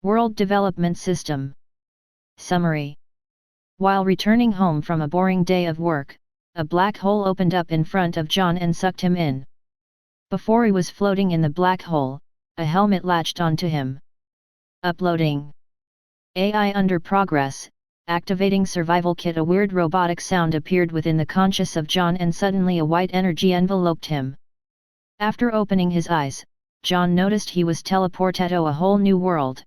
World Development System. Summary. While returning home from a boring day of work, a black hole opened up in front of John and sucked him in. Before he was floating in the black hole, a helmet latched onto him. Uploading. AI under progress, activating survival kit. A weird robotic sound appeared within the conscious of John and suddenly a white energy enveloped him. After opening his eyes, John noticed he was teleported to a whole new world.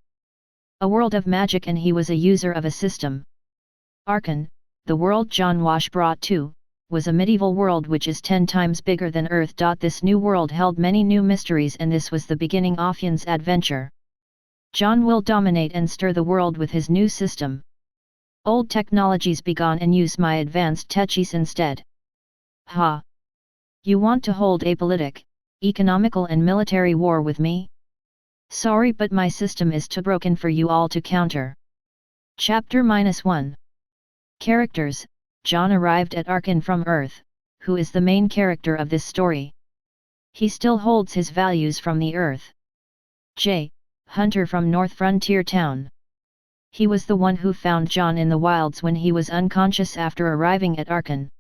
A world of magic, and he was a user of a system. Archon, the world John was brought to, was a medieval world which is 10 times bigger than Earth. This new world held many new mysteries, and this was the beginning of Yon's adventure. John will dominate and stir the world with his new system. Old technologies be gone and use my advanced techis instead. Ha! You want to hold a politic, economical and military war with me? Sorry, but my system is too broken for you all to counter. Chapter -1. Characters. John arrived at Archon from Earth, who is the main character of this story. He still holds his values from the Earth. J. Hunter from North Frontier Town. He was the one who found John in the wilds when he was unconscious after arriving at Archon.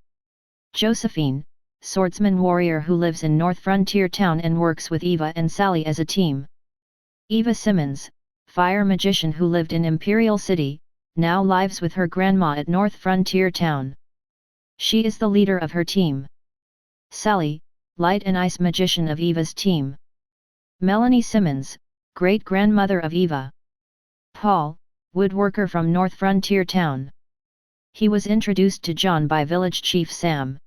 Josephine, swordsman warrior who lives in North Frontier Town and works with Eva and Sally as a team. Eva Simmons, fire magician who lived in Imperial City, now lives with her grandma at North Frontier Town. She is the leader of her team. Sally, light and ice magician of Eva's team. Melanie Simmons, great-grandmother of Eva. Paul, woodworker from North Frontier Town. He was introduced to John by village chief Sam.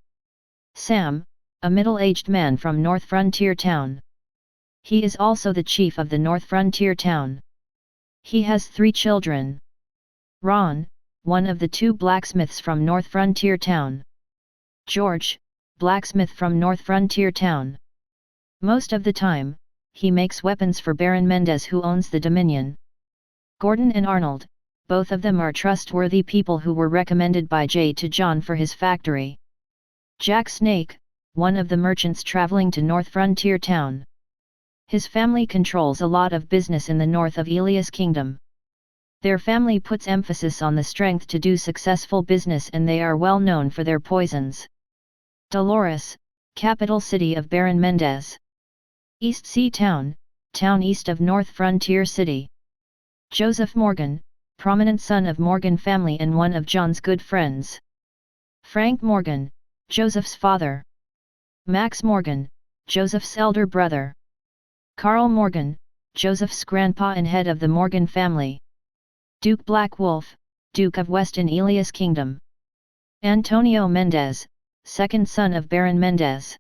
Sam, a middle-aged man from North Frontier Town. He is also the chief of the North Frontier Town. He has 3 children. Ron, one of the 2 blacksmiths from North Frontier Town. George, blacksmith from North Frontier Town. Most of the time, he makes weapons for Baron Mendez, who owns the Dominion. Gordon and Arnold, both of them are trustworthy people who were recommended by Jay to John for his factory. Jack Snake, one of the merchants traveling to North Frontier Town. His family controls a lot of business in the north of Elias Kingdom. Their family puts emphasis on the strength to do successful business, and they are well known for their poisons. Dolores, capital city of Baron Mendez. East Sea Town, town east of North Frontier City. Joseph Morgan, prominent son of Morgan family and one of John's good friends. Frank Morgan, Joseph's father. Max Morgan, Joseph's elder brother. Carl Morgan, Joseph's grandpa and head of the Morgan family. Duke Black Wolf, Duke of Western Elias Kingdom. Antonio Mendez, second son of Baron Mendez.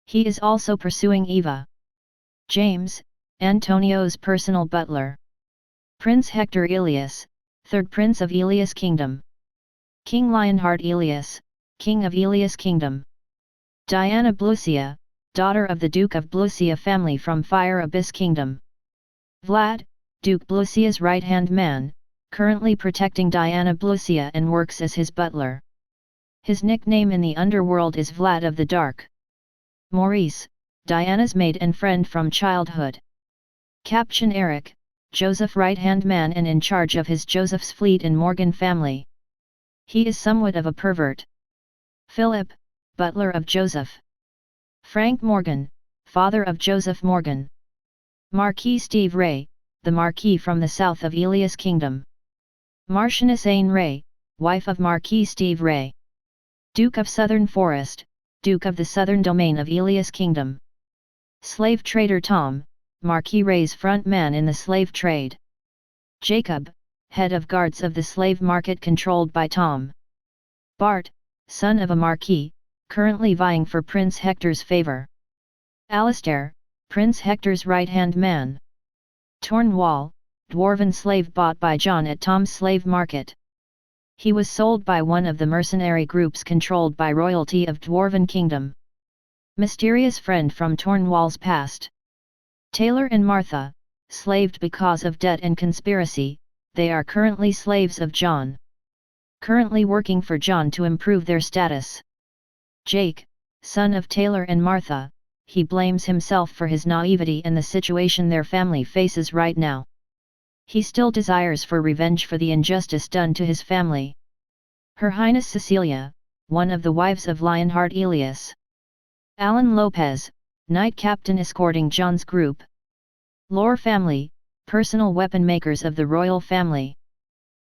He is also pursuing Eva. James, Antonio's personal butler. Prince Hector Elias, third prince of Elias Kingdom. King Lionheart Elias, king of Elias Kingdom. Diana Blucia, daughter of the Duke of Blucia family from Fire Abyss Kingdom. Vlad, Duke Blucia's right-hand man, currently protecting Diana Blucia and works as his butler. His nickname in the underworld is Vlad of the Dark. Maurice, Diana's maid and friend from childhood. Captain Eric, Joseph right-hand man and in charge of his Joseph's fleet and Morgan family. He is somewhat of a pervert. Philip, butler of Joseph. Frank Morgan, father of Joseph Morgan. Marquis Steve Ray, the Marquis from the south of Elias Kingdom. Marchioness Ain Ray, wife of Marquis Steve Ray. Duke of Southern Forest, Duke of the Southern Domain of Elias Kingdom. Slave trader Tom, Marquis Ray's front man in the slave trade. Jacob, head of guards of the slave market controlled by Tom. Bart, son of a marquis, currently vying for Prince Hector's favor. Alistair, Prince Hector's right-hand man. Tornwall, dwarven slave bought by John at Tom's slave market. He was sold by one of the mercenary groups controlled by royalty of Dwarven Kingdom. Mysterious friend from Tornwall's past. Taylor and Martha, slaved because of debt and conspiracy, they are currently slaves of John. Currently working for John to improve their status. Jake, son of Taylor and Martha, he blames himself for his naivety and the situation their family faces right now. He still desires for revenge for the injustice done to his family. Her Highness Cecilia, one of the wives of Lionheart Elias. Alan Lopez, Knight Captain escorting John's group. Lore family, personal weapon makers of the royal family.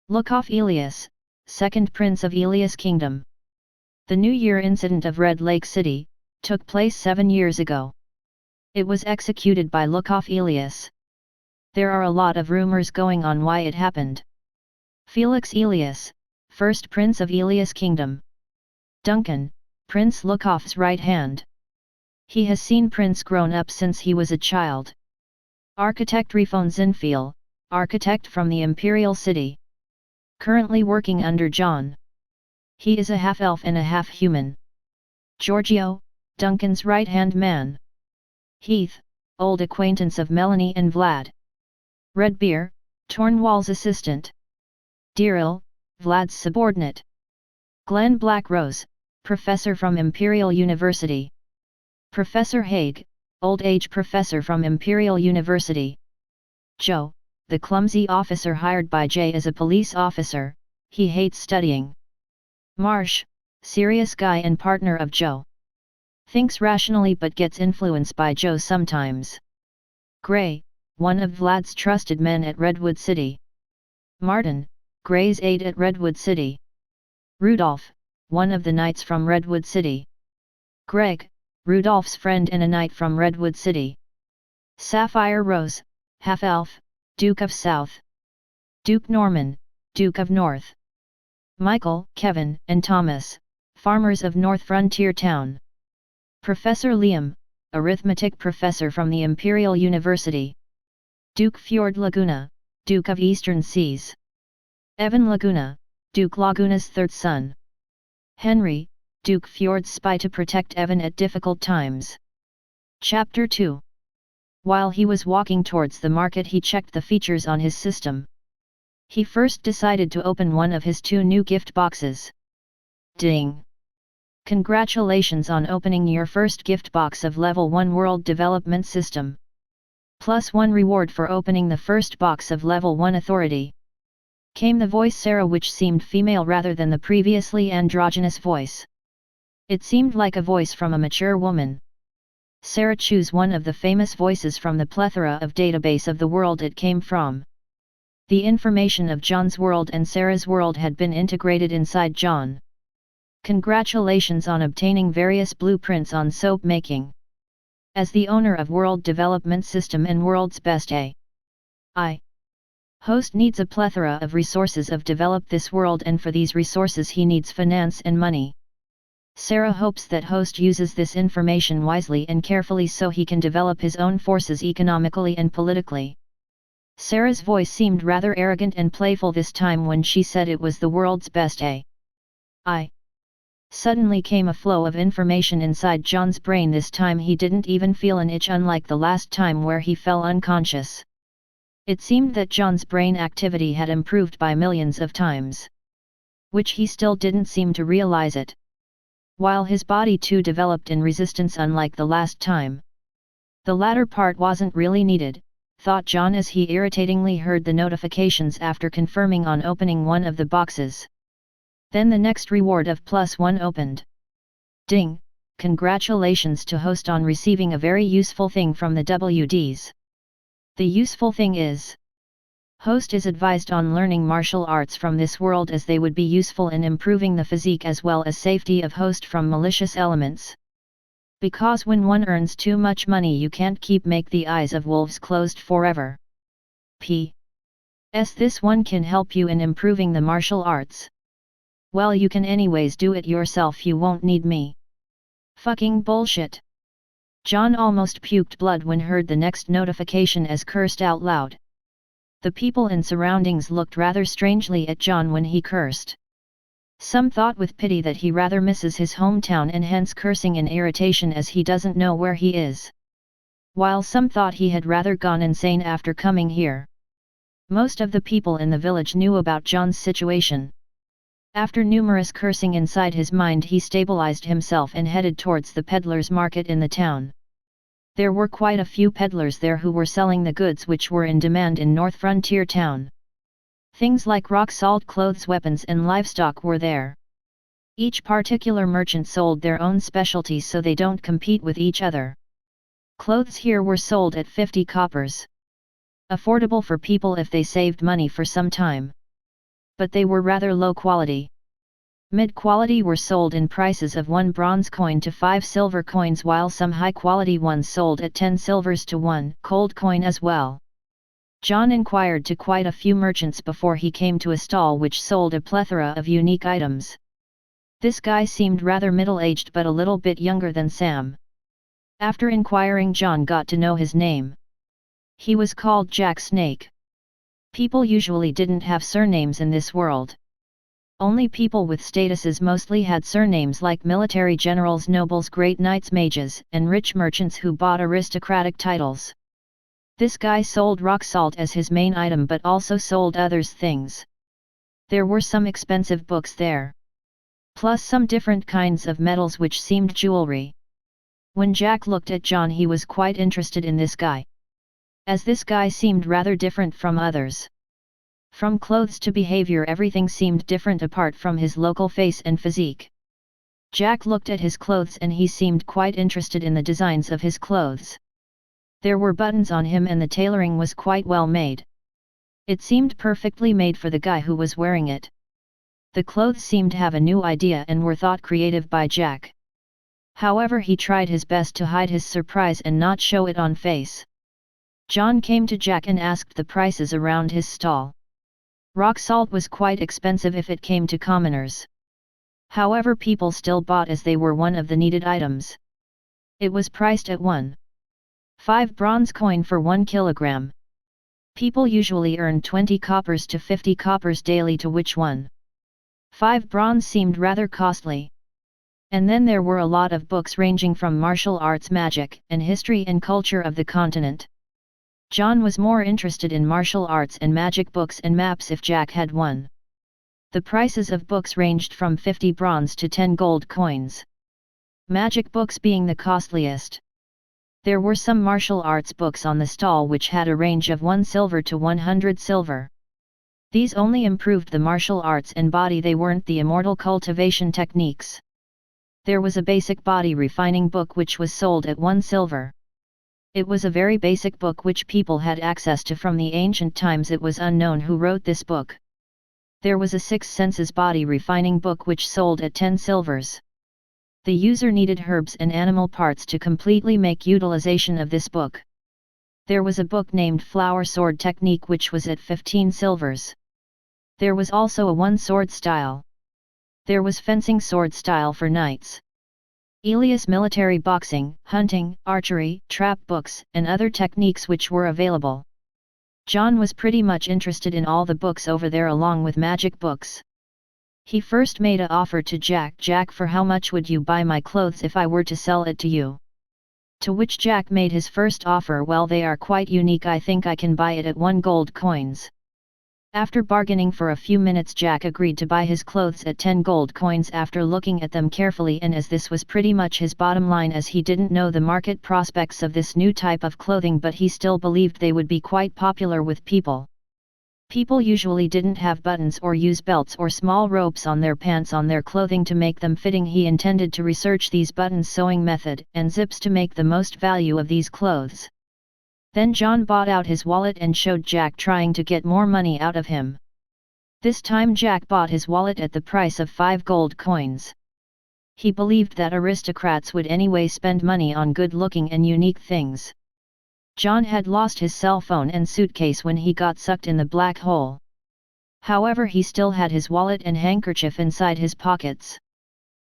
Lukov Elias, second prince of Elias Kingdom. The New Year incident of Red Lake City took place 7 years ago. It was executed by Lukov Elias. There are a lot of rumors going on why it happened. Felix Elias, first prince of Elias Kingdom. Duncan, Prince Lukov's right hand. He has seen Prince grown up since he was a child. Architect Refone Zinfiel, architect from the Imperial City. Currently working under John. He is a half-elf and a half-human. Giorgio, Duncan's right-hand man. Heath, old acquaintance of Melanie and Vlad. Redbeer, Tornwall's assistant. Diril, Vlad's subordinate. Glenn Blackrose, professor from Imperial University. Professor Haig, old age professor from Imperial University. Joe, the clumsy officer hired by Jay as a police officer, he hates studying. Marsh, serious guy and partner of Joe. Thinks rationally but gets influenced by Joe sometimes. Gray, one of Vlad's trusted men at Redwood City. Martin, Gray's aide at Redwood City. Rudolph, one of the knights from Redwood City. Greg, Rudolph's friend and a knight from Redwood City. Sapphire Rose, half-elf, Duke of South. Duke Norman, Duke of North. Michael, Kevin, and Thomas, farmers of North Frontier Town. Professor Liam, arithmetic professor from the Imperial University. Duke Fjord Laguna, Duke of Eastern Seas. Evan Laguna, Duke Laguna's third son. Henry, Duke Fjord's spy to protect Evan at difficult times. Chapter 2. While he was walking towards the market, he checked the features on his system. He first decided to open one of his 2 new gift boxes. Ding! Congratulations on opening your first gift box of Level 1 World Development System. +1 reward for opening the first box of Level 1 Authority. Came the voice Sarah, which seemed female rather than the previously androgynous voice. It seemed like a voice from a mature woman. Sarah, choose one of the famous voices from the plethora of database of the world it came from. The information of John's world and Sarah's world had been integrated inside John. Congratulations on obtaining various blueprints on soap making. As the owner of World Development System and World's Best AI host needs a plethora of resources of develop this world, and for these resources he needs finance and money. Sarah hopes that host uses this information wisely and carefully so he can develop his own forces economically and politically. Sarah's voice seemed rather arrogant and playful this time when she said it was the world's best AI. Suddenly came a flow of information inside John's brain. This time he didn't even feel an itch, unlike the last time where he fell unconscious. It seemed that John's brain activity had improved by millions of times. Which he still didn't seem to realize it. While his body too developed in resistance, unlike the last time. The latter part wasn't really needed, thought John as he irritatingly heard the notifications after confirming on opening one of the boxes. Then the next reward of +1 opened. Ding! Congratulations to host on receiving a very useful thing from the W.D.S. The useful thing is, host is advised on learning martial arts from this world, as they would be useful in improving the physique as well as safety of host from malicious elements. Because when one earns too much money you can't make the eyes of wolves closed forever. P.S. This one can help you in improving the martial arts. Well, you can anyways do it yourself, you won't need me. Fucking bullshit. John almost puked blood when heard the next notification as cursed out loud. The people in surroundings looked rather strangely at John when he cursed. Some thought with pity that he rather misses his hometown and hence cursing in irritation as he doesn't know where he is. While some thought he had rather gone insane after coming here. Most of the people in the village knew about John's situation. After numerous cursing inside his mind, he stabilized himself and headed towards the peddler's market in the town. There were quite a few peddlers there who were selling the goods which were in demand in North Frontier Town. Things like rock salt, clothes, weapons and livestock were there. Each particular merchant sold their own specialties so they don't compete with each other. Clothes here were sold at 50 coppers. Affordable for people if they saved money for some time. But they were rather low quality. Mid-quality were sold in prices of 1 bronze coin to 5 silver coins, while some high-quality ones sold at 10 silvers to 1 gold coin as well. John inquired to quite a few merchants before he came to a stall which sold a plethora of unique items. This guy seemed rather middle-aged but a little bit younger than Sam. After inquiring, John got to know his name. He was called Jack Snake. People usually didn't have surnames in this world. Only people with statuses mostly had surnames, like military generals, nobles, great knights, mages, and rich merchants who bought aristocratic titles. This guy sold rock salt as his main item but also sold others things. There were some expensive books there. Plus some different kinds of metals which seemed jewelry. When Jack looked at John, he was quite interested in this guy. As this guy seemed rather different from others. From clothes to behavior, everything seemed different apart from his local face and physique. Jack looked at his clothes and he seemed quite interested in the designs of his clothes. There were buttons on him and the tailoring was quite well made. It seemed perfectly made for the guy who was wearing it. The clothes seemed to have a new idea and were thought creative by Jack. However, he tried his best to hide his surprise and not show it on face. John came to Jack and asked the prices around his stall. Rock salt was quite expensive if it came to commoners. However, people still bought as they were one of the needed items. It was priced at 1.5 bronze coin for 1 kilogram. People usually earned 20 coppers to 50 coppers daily, to which 1.5 bronze seemed rather costly. And then there were a lot of books ranging from martial arts, magic, and history and culture of the continent. John was more interested in martial arts and magic books and maps if Jack had one. The prices of books ranged from 50 bronze to 10 gold coins. Magic books being the costliest. There were some martial arts books on the stall which had a range of 1 silver to 100 silver. These only improved the martial arts and body, they weren't the immortal cultivation techniques. There was a basic body refining book which was sold at 1 silver. It was a very basic book which people had access to from the ancient times. It was unknown who wrote this book. There was a 6 senses body refining book which sold at 10 silvers. The user needed herbs and animal parts to completely make utilization of this book. There was a book named Flower Sword Technique which was at 15 silvers. There was also a 1 sword style. There was fencing sword style for knights. Elias military boxing, hunting, archery, trap books, and other techniques which were available. John was pretty much interested in all the books over there along with magic books. He first made an offer to Jack. Jack, for how much would you buy my clothes if I were to sell it to you? To which Jack made his first offer. Well, they are quite unique. I think I can buy it at 1 gold coins. After bargaining for a few minutes, Jack agreed to buy his clothes at 10 gold coins after looking at them carefully, and as this was pretty much his bottom line, as he didn't know the market prospects of this new type of clothing, but he still believed they would be quite popular with people. People usually didn't have buttons or use belts or small ropes on their pants on their clothing to make them fitting. He intended to research these buttons, sewing method, and zips to make the most value of these clothes. Then John bought out his wallet and showed Jack, trying to get more money out of him. This time Jack bought his wallet at the price of 5 gold coins. He believed that aristocrats would anyway spend money on good-looking and unique things. John had lost his cell phone and suitcase when he got sucked in the black hole. However, he still had his wallet and handkerchief inside his pockets.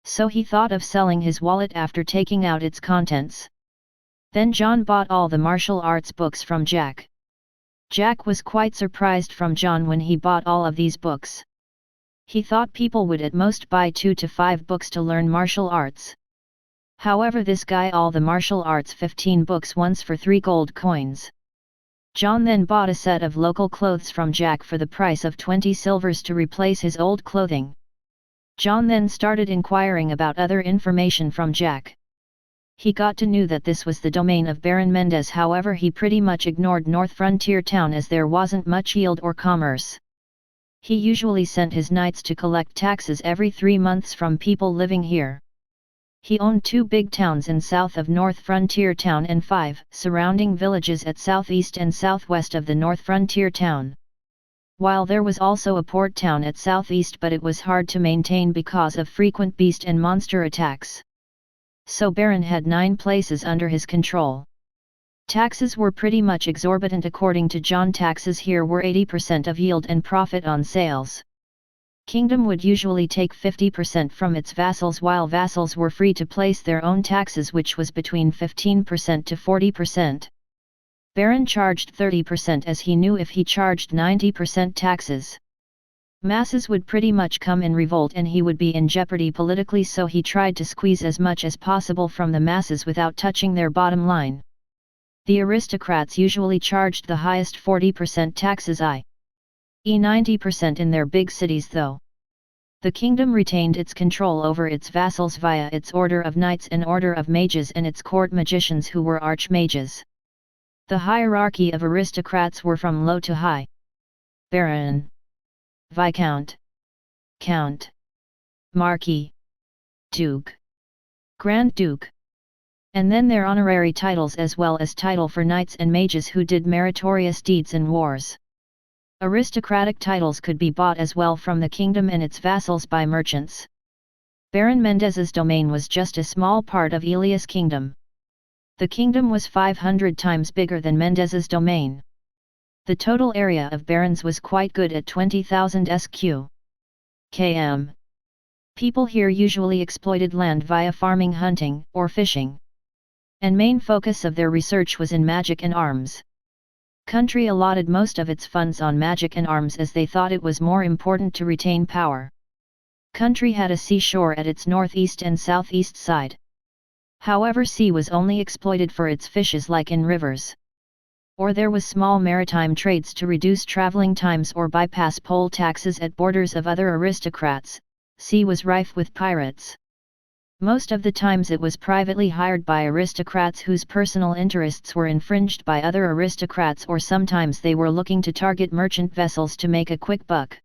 So he thought of selling his wallet after taking out its contents. Then John bought all the martial arts books from Jack. Jack was quite surprised from John when he bought all of these books. He thought people would at most buy 2 to 5 books to learn martial arts. However, this guy all the martial arts 15 books once for 3 gold coins. John then bought a set of local clothes from Jack for the price of 20 silvers to replace his old clothing. John then started inquiring about other information from Jack. He got to know that this was the domain of Baron Mendez. However, he pretty much ignored North Frontier Town as there wasn't much yield or commerce. He usually sent his knights to collect taxes every 3 months from people living here. He owned 2 big towns in south of North Frontier Town and 5 surrounding villages at southeast and southwest of the North Frontier Town. While there was also a port town at southeast, but it was hard to maintain because of frequent beast and monster attacks. So Baron had 9 places under his control. Taxes were pretty much exorbitant according to John. Taxes here were 80% of yield and profit on sales. Kingdom would usually take 50% from its vassals, while vassals were free to place their own taxes, which was between 15% to 40%. Baron charged 30% as he knew if he charged 90% taxes, masses would pretty much come in revolt and he would be in jeopardy politically, so he tried to squeeze as much as possible from the masses without touching their bottom line. The aristocrats usually charged the highest 40% taxes, i.e. 90% in their big cities though. The kingdom retained its control over its vassals via its order of knights and order of mages and its court magicians who were archmages. The hierarchy of aristocrats were from low to high. Baron, Viscount, Count, Marquis, Duke, Grand Duke. And then their honorary titles as well as title for knights and mages who did meritorious deeds in wars. Aristocratic titles could be bought as well from the kingdom and its vassals by merchants. Baron Mendez's domain was just a small part of Elias' kingdom. The kingdom was 500 times bigger than Mendez's domain. The total area of barons was quite good at 20,000 km. People here usually exploited land via farming, hunting, or fishing. And main focus of their research was in magic and arms. Country allotted most of its funds on magic and arms as they thought it was more important to retain power. Country had a seashore at its northeast and southeast side. However, sea was only exploited for its fishes like in rivers. Or there was small maritime trades to reduce traveling times or bypass poll taxes at borders of other aristocrats. Sea was rife with pirates. Most of the times it was privately hired by aristocrats whose personal interests were infringed by other aristocrats, or sometimes they were looking to target merchant vessels to make a quick buck.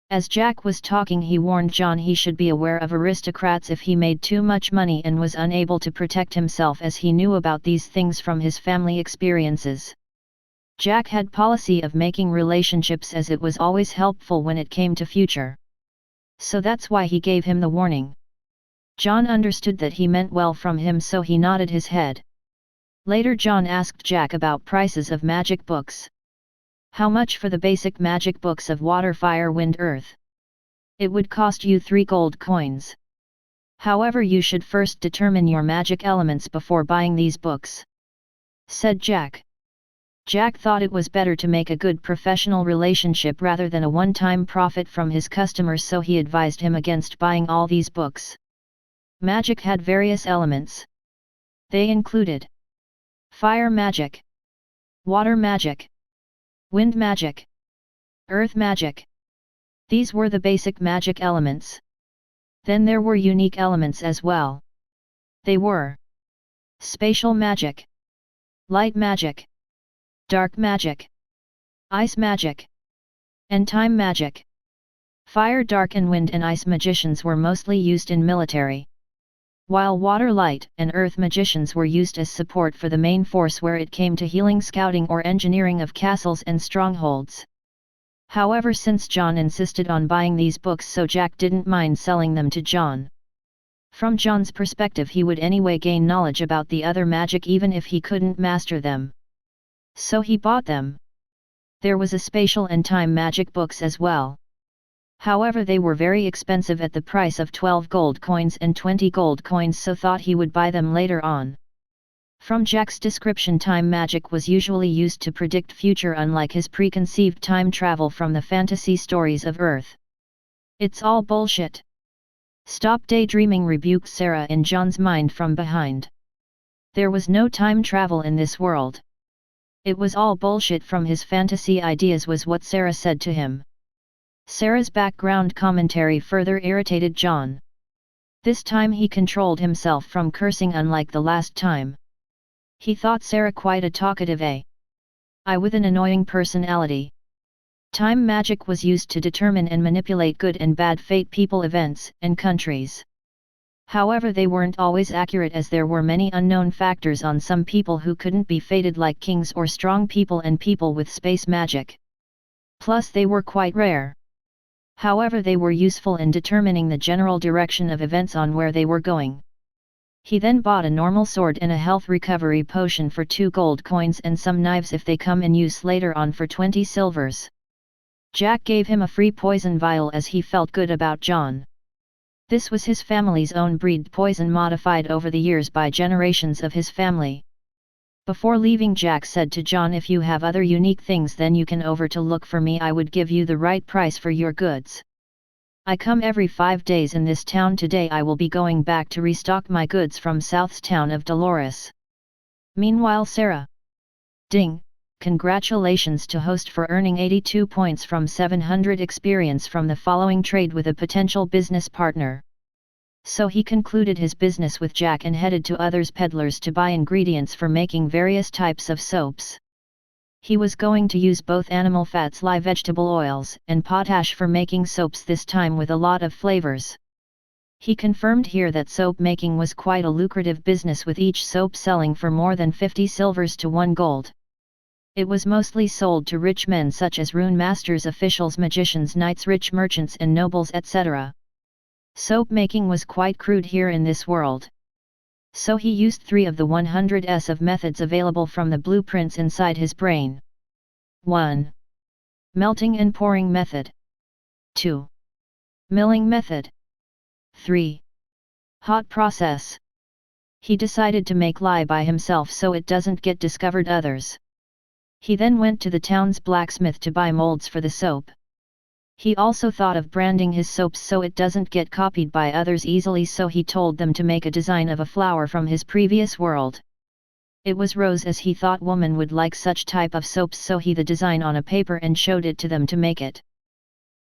As Jack was talking, he warned John he should be aware of aristocrats if he made too much money and was unable to protect himself, as he knew about these things from his family experiences. Jack had policy of making relationships as it was always helpful when it came to future. So that's why he gave him the warning. John understood that he meant well from him, so he nodded his head. Later John asked Jack about prices of magic books. How much for the basic magic books of water, fire, wind, earth? It would cost you 3 gold coins. However, you should first determine your magic elements before buying these books, said Jack. Jack thought it was better to make a good professional relationship rather than a one-time profit from his customers, so he advised him against buying all these books. Magic had various elements. They included fire magic, water magic, wind magic, earth magic. These were the basic magic elements. Then there were unique elements as well. They were spatial magic, light magic, dark magic, ice magic, and time magic. Fire, dark and wind and ice magicians were mostly used in military, while water, light and earth magicians were used as support for the main force where it came to healing, scouting or engineering of castles and strongholds. However, since John insisted on buying these books, so Jack didn't mind selling them to John. From John's perspective, he would anyway gain knowledge about the other magic even if he couldn't master them. So he bought them. There was a spatial and time magic books as well. However, they were very expensive at the price of 12 gold coins and 20 gold coins, so thought he would buy them later on. From Jack's description, time magic was usually used to predict future, unlike his preconceived time travel from the fantasy stories of Earth. It's all bullshit. Stop daydreaming, rebuked Sarah in John's mind from behind. There was no time travel in this world. It was all bullshit from his fantasy ideas, was what Sarah said to him. Sarah's background commentary further irritated John. This time he controlled himself from cursing unlike the last time. He thought Sarah quite a talkative I with an annoying personality. Time magic was used to determine and manipulate good and bad fate people, events, and countries. However, they weren't always accurate as there were many unknown factors on some people who couldn't be fated, like kings or strong people and people with space magic. Plus they were quite rare. However, they were useful in determining the general direction of events on where they were going. He then bought a normal sword and a health recovery potion for 2 gold coins and some knives if they come in use later on for 20 silvers. Jack gave him a free poison vial as he felt good about John. This was his family's own breed poison, modified over the years by generations of his family. Before leaving, Jack said to John, "If you have other unique things, then you can over to look for me. I would give you the right price for your goods. I come every 5 days in this town. Today I will be going back to restock my goods from South's town of Dolores." Meanwhile, Sarah. Ding! Congratulations to host for earning 82 points from 700 experience from the following trade with a potential business partner. So he concluded his business with Jack and headed to others' peddlers to buy ingredients for making various types of soaps. He was going to use both animal fats, live vegetable oils, and potash for making soaps, this time with a lot of flavors. He confirmed here that soap making was quite a lucrative business, with each soap selling for more than 50 silvers to 1 gold. It was mostly sold to rich men such as rune masters, officials, magicians, knights, rich merchants and nobles, etc. Soap making was quite crude here in this world. So he used 3 of the 100s of methods available from the blueprints inside his brain. 1. Melting and pouring method. 2. Milling method. 3. Hot process. He decided to make lye by himself so it doesn't get discovered others. He then went to the town's blacksmith to buy molds for the soap. He also thought of branding his soaps so it doesn't get copied by others easily, so he told them to make a design of a flower from his previous world. It was rose, as he thought woman would like such type of soaps, so he the design on a paper and showed it to them to make it.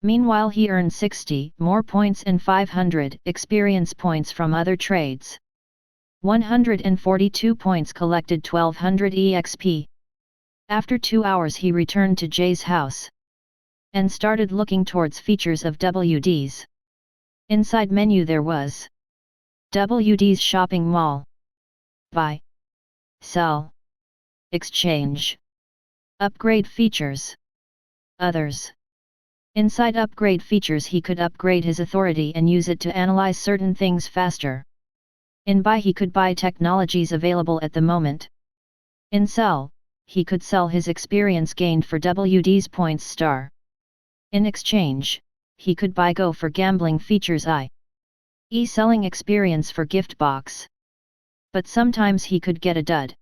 Meanwhile, he earned 60 more points and 500 experience points from other trades. 142 points collected, 1200 EXP. After 2 hours he returned to Jay's house and started looking towards features of W.D.S. Inside menu there was W.D.S shopping mall. Buy, sell, exchange, upgrade features, others. Inside upgrade features he could upgrade his authority and use it to analyze certain things faster. In buy he could buy technologies available at the moment. In sell, he could sell his experience gained for W.D.S points star. In exchange, he could buy go for gambling features, i.e. selling experience for gift box. But sometimes he could get a dud.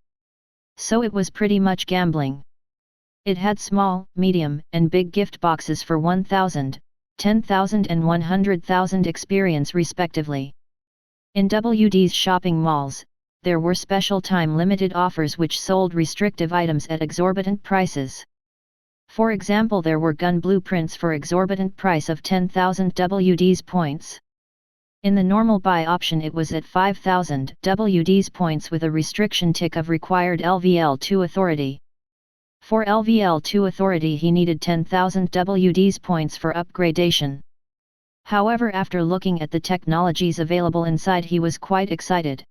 So it was pretty much gambling. It had small, medium, and big gift boxes for 1,000, 10,000 and 100,000 experience respectively. In W.D.S shopping malls, there were special time-limited offers which sold restrictive items at exorbitant prices. For example, there were gun blueprints for exorbitant price of 10,000 W.D.S points. In the normal buy option it was at 5,000 W.D.S points with a restriction tick of required LVL2 authority. For LVL2 authority he needed 10,000 W.D.S points for upgradation. However, after looking at the technologies available inside he was quite excited.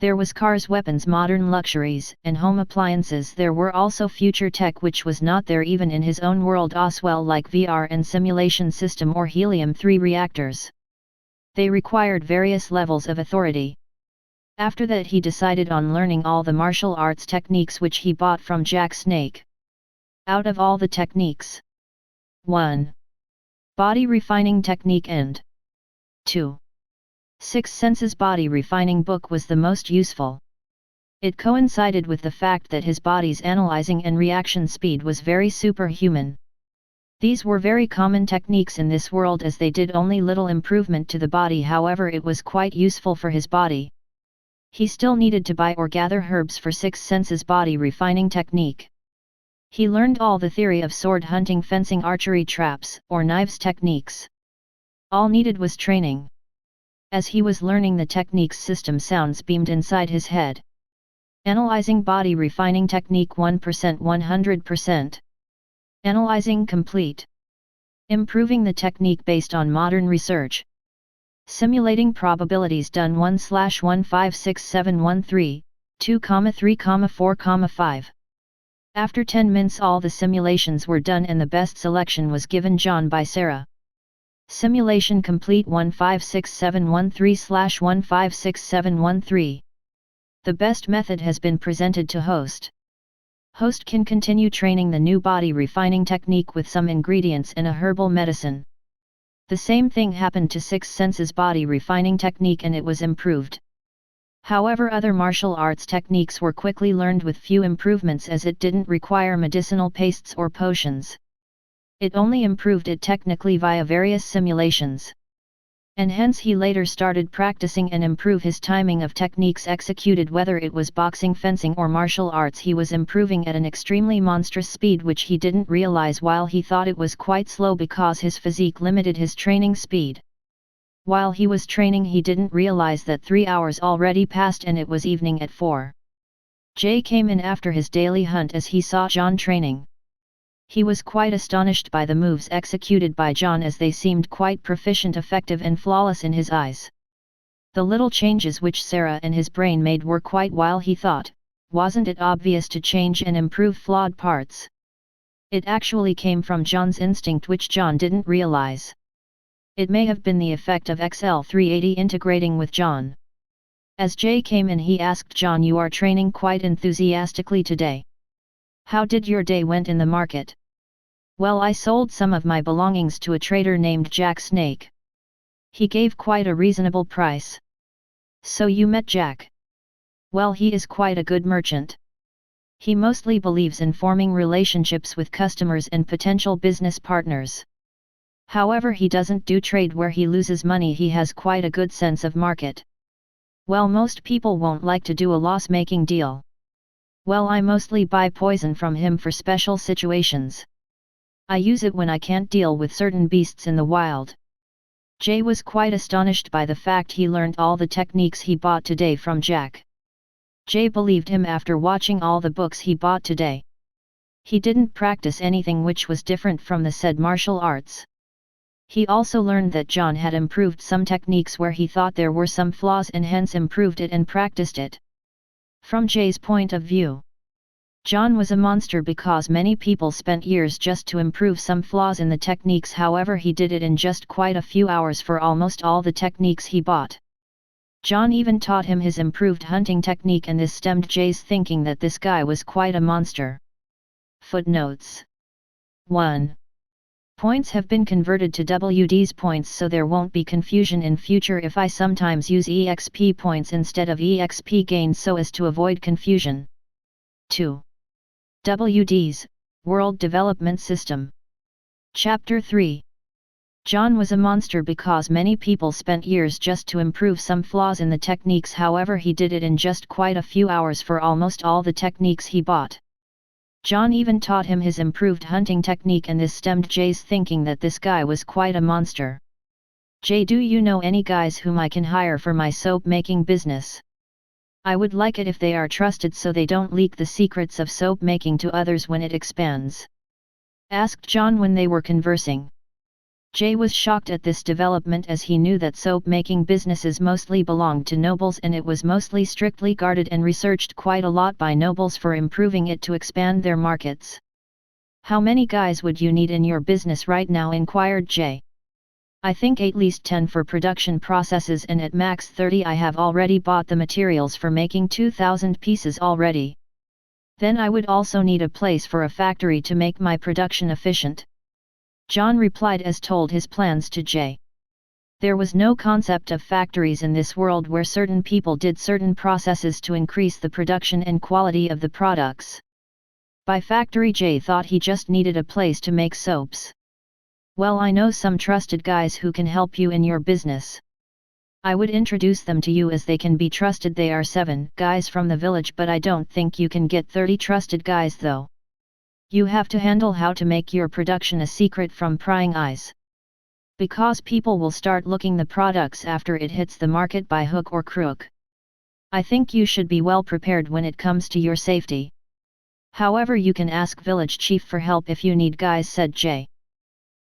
There was cars, weapons, modern luxuries, and home appliances. There were also future tech which was not there even in his own world as well, like VR and simulation system or helium-3 reactors. They required various levels of authority. After that he decided on learning all the martial arts techniques which he bought from Jack Snake. Out of all the techniques, 1. Body refining technique and 2. Six Senses body refining book was the most useful. It coincided with the fact that his body's analyzing and reaction speed was very superhuman. These were very common techniques in this world as they did only little improvement to the body, however it was quite useful for his body. He still needed to buy or gather herbs for Six Senses body refining technique. He learned all the theory of sword hunting, fencing, archery, traps, or knives techniques. All needed was training. As he was learning the techniques, system sounds beamed inside his head. Analyzing body refining technique 1% 100%. Analyzing complete. Improving the technique based on modern research. Simulating probabilities done 1/1567132, 3,4,5. After 10 minutes all the simulations were done and the best selection was given John by Sarah. Simulation complete 156713/156713. The best method has been presented to host. Host can continue training the new body refining technique with some ingredients in a herbal medicine. The same thing happened to Six Senses body refining technique and it was improved. However, other martial arts techniques were quickly learned with few improvements as it didn't require medicinal pastes or potions. It only improved it technically via various simulations. And hence he later started practicing and improve his timing of techniques executed, whether it was boxing, fencing or martial arts. He was improving at an extremely monstrous speed which he didn't realize while he thought it was quite slow because his physique limited his training speed. While he was training he didn't realize that 3 hours already passed and it was evening at 4. Jay came in after his daily hunt as he saw John training. He was quite astonished by the moves executed by John as they seemed quite proficient, effective and flawless in his eyes. The little changes which Sarah and his brain made were quite while he thought, wasn't it obvious to change and improve flawed parts? It actually came from John's instinct which John didn't realize. It may have been the effect of XL380 integrating with John. As Jay came in he asked John, "You are training quite enthusiastically today. How did your day went in the market?" "Well, I sold some of my belongings to a trader named Jack Snake. He gave quite a reasonable price." "So you met Jack?" "Well, he is quite a good merchant. He mostly believes in forming relationships with customers and potential business partners. However, he doesn't do trade where he loses money. He has quite a good sense of market." "Well, most people won't like to do a loss-making deal." "Well, I mostly buy poison from him for special situations. I use it when I can't deal with certain beasts in the wild." Jay was quite astonished by the fact he learned all the techniques he bought today from Jack. Jay believed him after watching all the books he bought today. He didn't practice anything which was different from the said martial arts. He also learned that John had improved some techniques where he thought there were some flaws and hence improved it and practiced it. From Jay's point of view, John was a monster because many people spent years just to improve some flaws in the techniques. However, he did it in just quite a few hours for almost all the techniques he bought. John even taught him his improved hunting technique and this stemmed Jay's thinking that this guy was quite a monster. Footnotes 1. Points have been converted to W.D.S points so there won't be confusion in future if I sometimes use EXP points instead of EXP gains so as to avoid confusion. 2. W.D.S, World Development System. Chapter 3. John was a monster because many people spent years just to improve some flaws in the techniques. However, he did it in just quite a few hours for almost all the techniques he bought. John even taught him his improved hunting technique and this stemmed Jay's thinking that this guy was quite a monster. "Jay, do you know any guys whom I can hire for my soap making business? I would like it if they are trusted so they don't leak the secrets of soap making to others when it expands," asked John when they were conversing. Jay was shocked at this development as he knew that soap making businesses mostly belonged to nobles and it was mostly strictly guarded and researched quite a lot by nobles for improving it to expand their markets. "How many guys would you need in your business right now?" inquired Jay. "I think at least 10 for production processes and at max 30. I have already bought the materials for making 2,000 pieces already. Then I would also need a place for a factory to make my production efficient." John replied as told his plans to Jay. There was no concept of factories in this world where certain people did certain processes to increase the production and quality of the products. By factory, Jay thought he just needed a place to make soaps. "Well, I know some trusted guys who can help you in your business. I would introduce them to you as they can be trusted. They are 7 guys from the village, but I don't think you can get 30 trusted guys though. You have to handle how to make your production a secret from prying eyes. Because people will start looking the products after it hits the market by hook or crook. I think you should be well prepared when it comes to your safety. However, you can ask village chief for help if you need, guys, said Jay.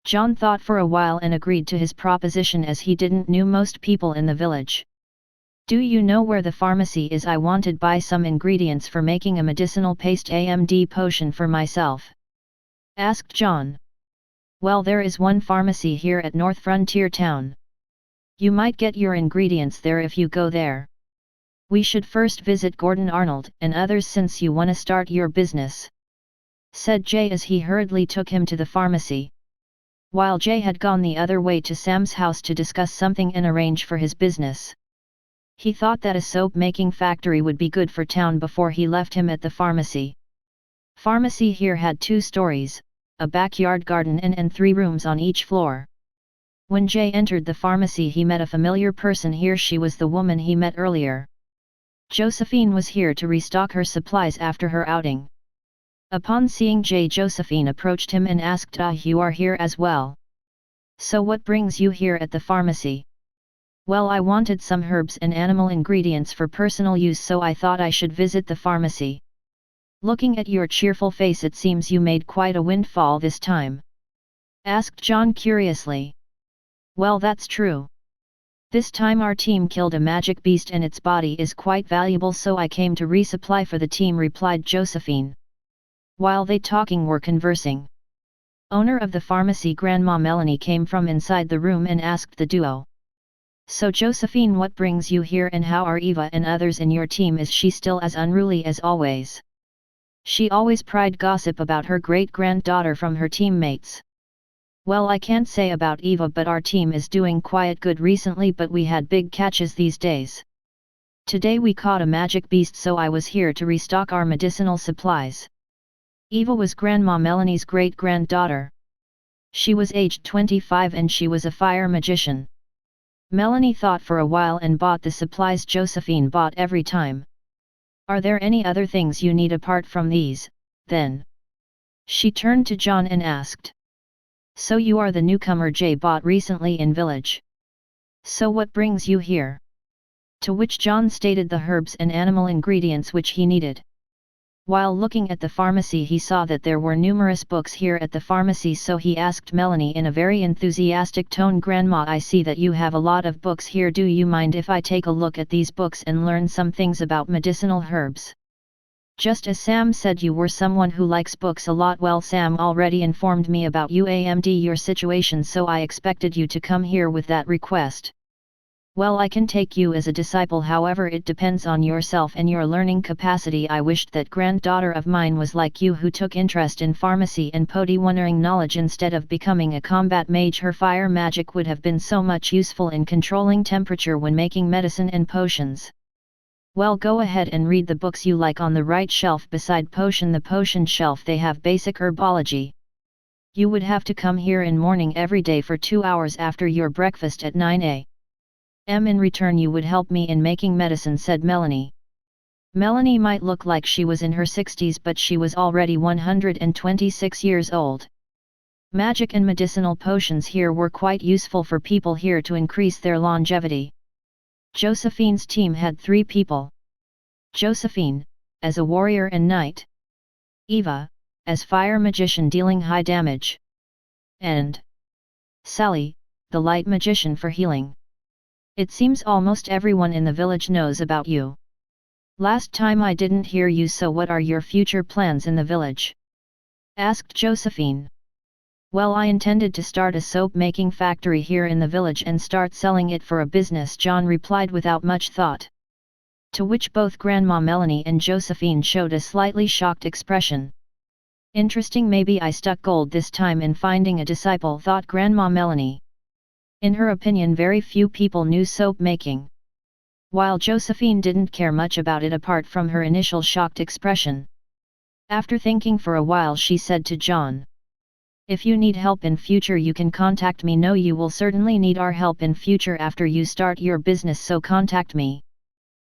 John thought for a while and agreed to his proposition as he didn't knew most people in the village. Do you know where the pharmacy is? I wanted to buy some ingredients for making a medicinal paste AMD potion for myself, asked John. Well, there is one pharmacy here at North Frontier Town. You might get your ingredients there if you go there. We should first visit Gordon Arnold and others since you want to start your business, said Jay as he hurriedly took him to the pharmacy. While Jay had gone the other way to Sam's house to discuss something and arrange for his business. He thought that a soap-making factory would be good for town before he left him at the pharmacy. Pharmacy here had 2 stories, a backyard garden and 3 rooms on each floor. When Jay entered the pharmacy, he met a familiar person here. She was the woman he met earlier. Josephine was here to restock her supplies after her outing. Upon seeing Jay, Josephine approached him and asked, you are here as well. So what brings you here at the pharmacy? Well, I wanted some herbs and animal ingredients for personal use, so I thought I should visit the pharmacy. Looking at your cheerful face, it seems you made quite a windfall this time, asked John curiously. Well, that's true. This time our team killed a magic beast and its body is quite valuable, so I came to resupply for the team, replied Josephine. While they were conversing, owner of the pharmacy, Grandma Melanie, came from inside the room and asked the duo. So Josephine, what brings you here and how are Eva and others in your team? Is she still as unruly as always? She always pried gossip about her great-granddaughter from her teammates. Well, I can't say about Eva, but our team is doing quite good recently, but we had big catches these days. Today we caught a magic beast, so I was here to restock our medicinal supplies. Eva was Grandma Melanie's great-granddaughter. She was aged 25 and she was a fire magician. Melanie thought for a while and bought the supplies Josephine bought every time. Are there any other things you need apart from these, then? She turned to John and asked. So you are the newcomer Jay bought recently in village. So what brings you here? To which John stated the herbs and animal ingredients which he needed. While looking at the pharmacy, he saw that there were numerous books here at the pharmacy, so he asked Melanie in a very enthusiastic tone, Grandma, I see that you have a lot of books here. Do you mind if I take a look at these books and learn some things about medicinal herbs? Just as Sam said, you were someone who likes books a lot. Well, Sam already informed me about your situation, so I expected you to come here with that request. Well, I can take you as a disciple, however it depends on yourself and your learning capacity. I wished that granddaughter of mine was like you, who took interest in pharmacy and podiwondering knowledge instead of becoming a combat mage. Her fire magic would have been so much useful in controlling temperature when making medicine and potions. Well, go ahead and read the books you like on the right shelf beside the potion shelf. They have basic herbology. You would have to come here in morning every day for 2 hours after your breakfast at 9 a.m. In return you would help me in making medicine, said Melanie. Melanie might look like she was in her 60s, but she was already 126 years old. Magic and medicinal potions here were quite useful for people here to increase their longevity. Josephine's team had 3 people. Josephine, as a warrior and knight. Eva, as fire magician dealing high damage. And Sally, the light magician for healing. It seems almost everyone in the village knows about you. Last time I didn't hear you, so what are your future plans in the village? Asked Josephine. Well, I intended to start a soap-making factory here in the village and start selling it for a business, John replied without much thought. To which both Grandma Melanie and Josephine showed a slightly shocked expression. Interesting, maybe I struck gold this time in finding a disciple, thought Grandma Melanie. In her opinion, very few people knew soap making. While Josephine didn't care much about it apart from her initial shocked expression. After thinking for a while, she said to John. If you need help in future, you can contact me. No, you will certainly need our help in future after you start your business, so contact me.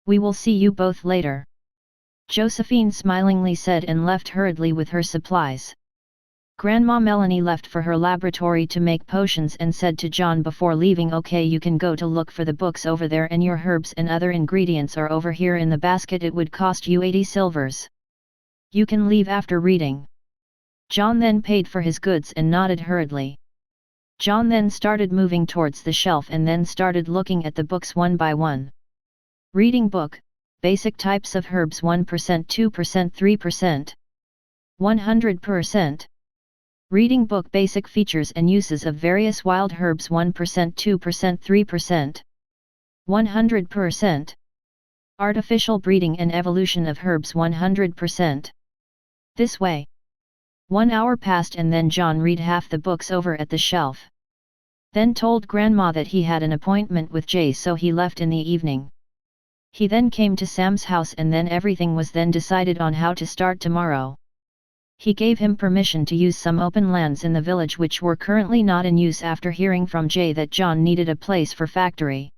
We will see you both later. Josephine smilingly said and left hurriedly with her supplies. Grandma Melanie left for her laboratory to make potions and said to John before leaving, "Okay, you can go to look for the books over there and your herbs and other ingredients are over here in the basket. It would cost you 80 silvers. You can leave after reading." John then paid for his goods and nodded hurriedly. John then started moving towards the shelf and then started looking at the books one by one. Reading book, basic types of herbs 1%, 2%, 3%. 100%. Reading book, basic features and uses of various wild herbs 1%, 2%, 3%. 100%. Artificial breeding and evolution of herbs 100%. This way. 1 hour passed and then John read half the books over at the shelf. Then told Grandma that he had an appointment with Jay, so he left in the evening. He then came to Sam's house and then everything was then decided on how to start tomorrow. He gave him permission to use some open lands in the village which were currently not in use after hearing from Jay that John needed a place for factory.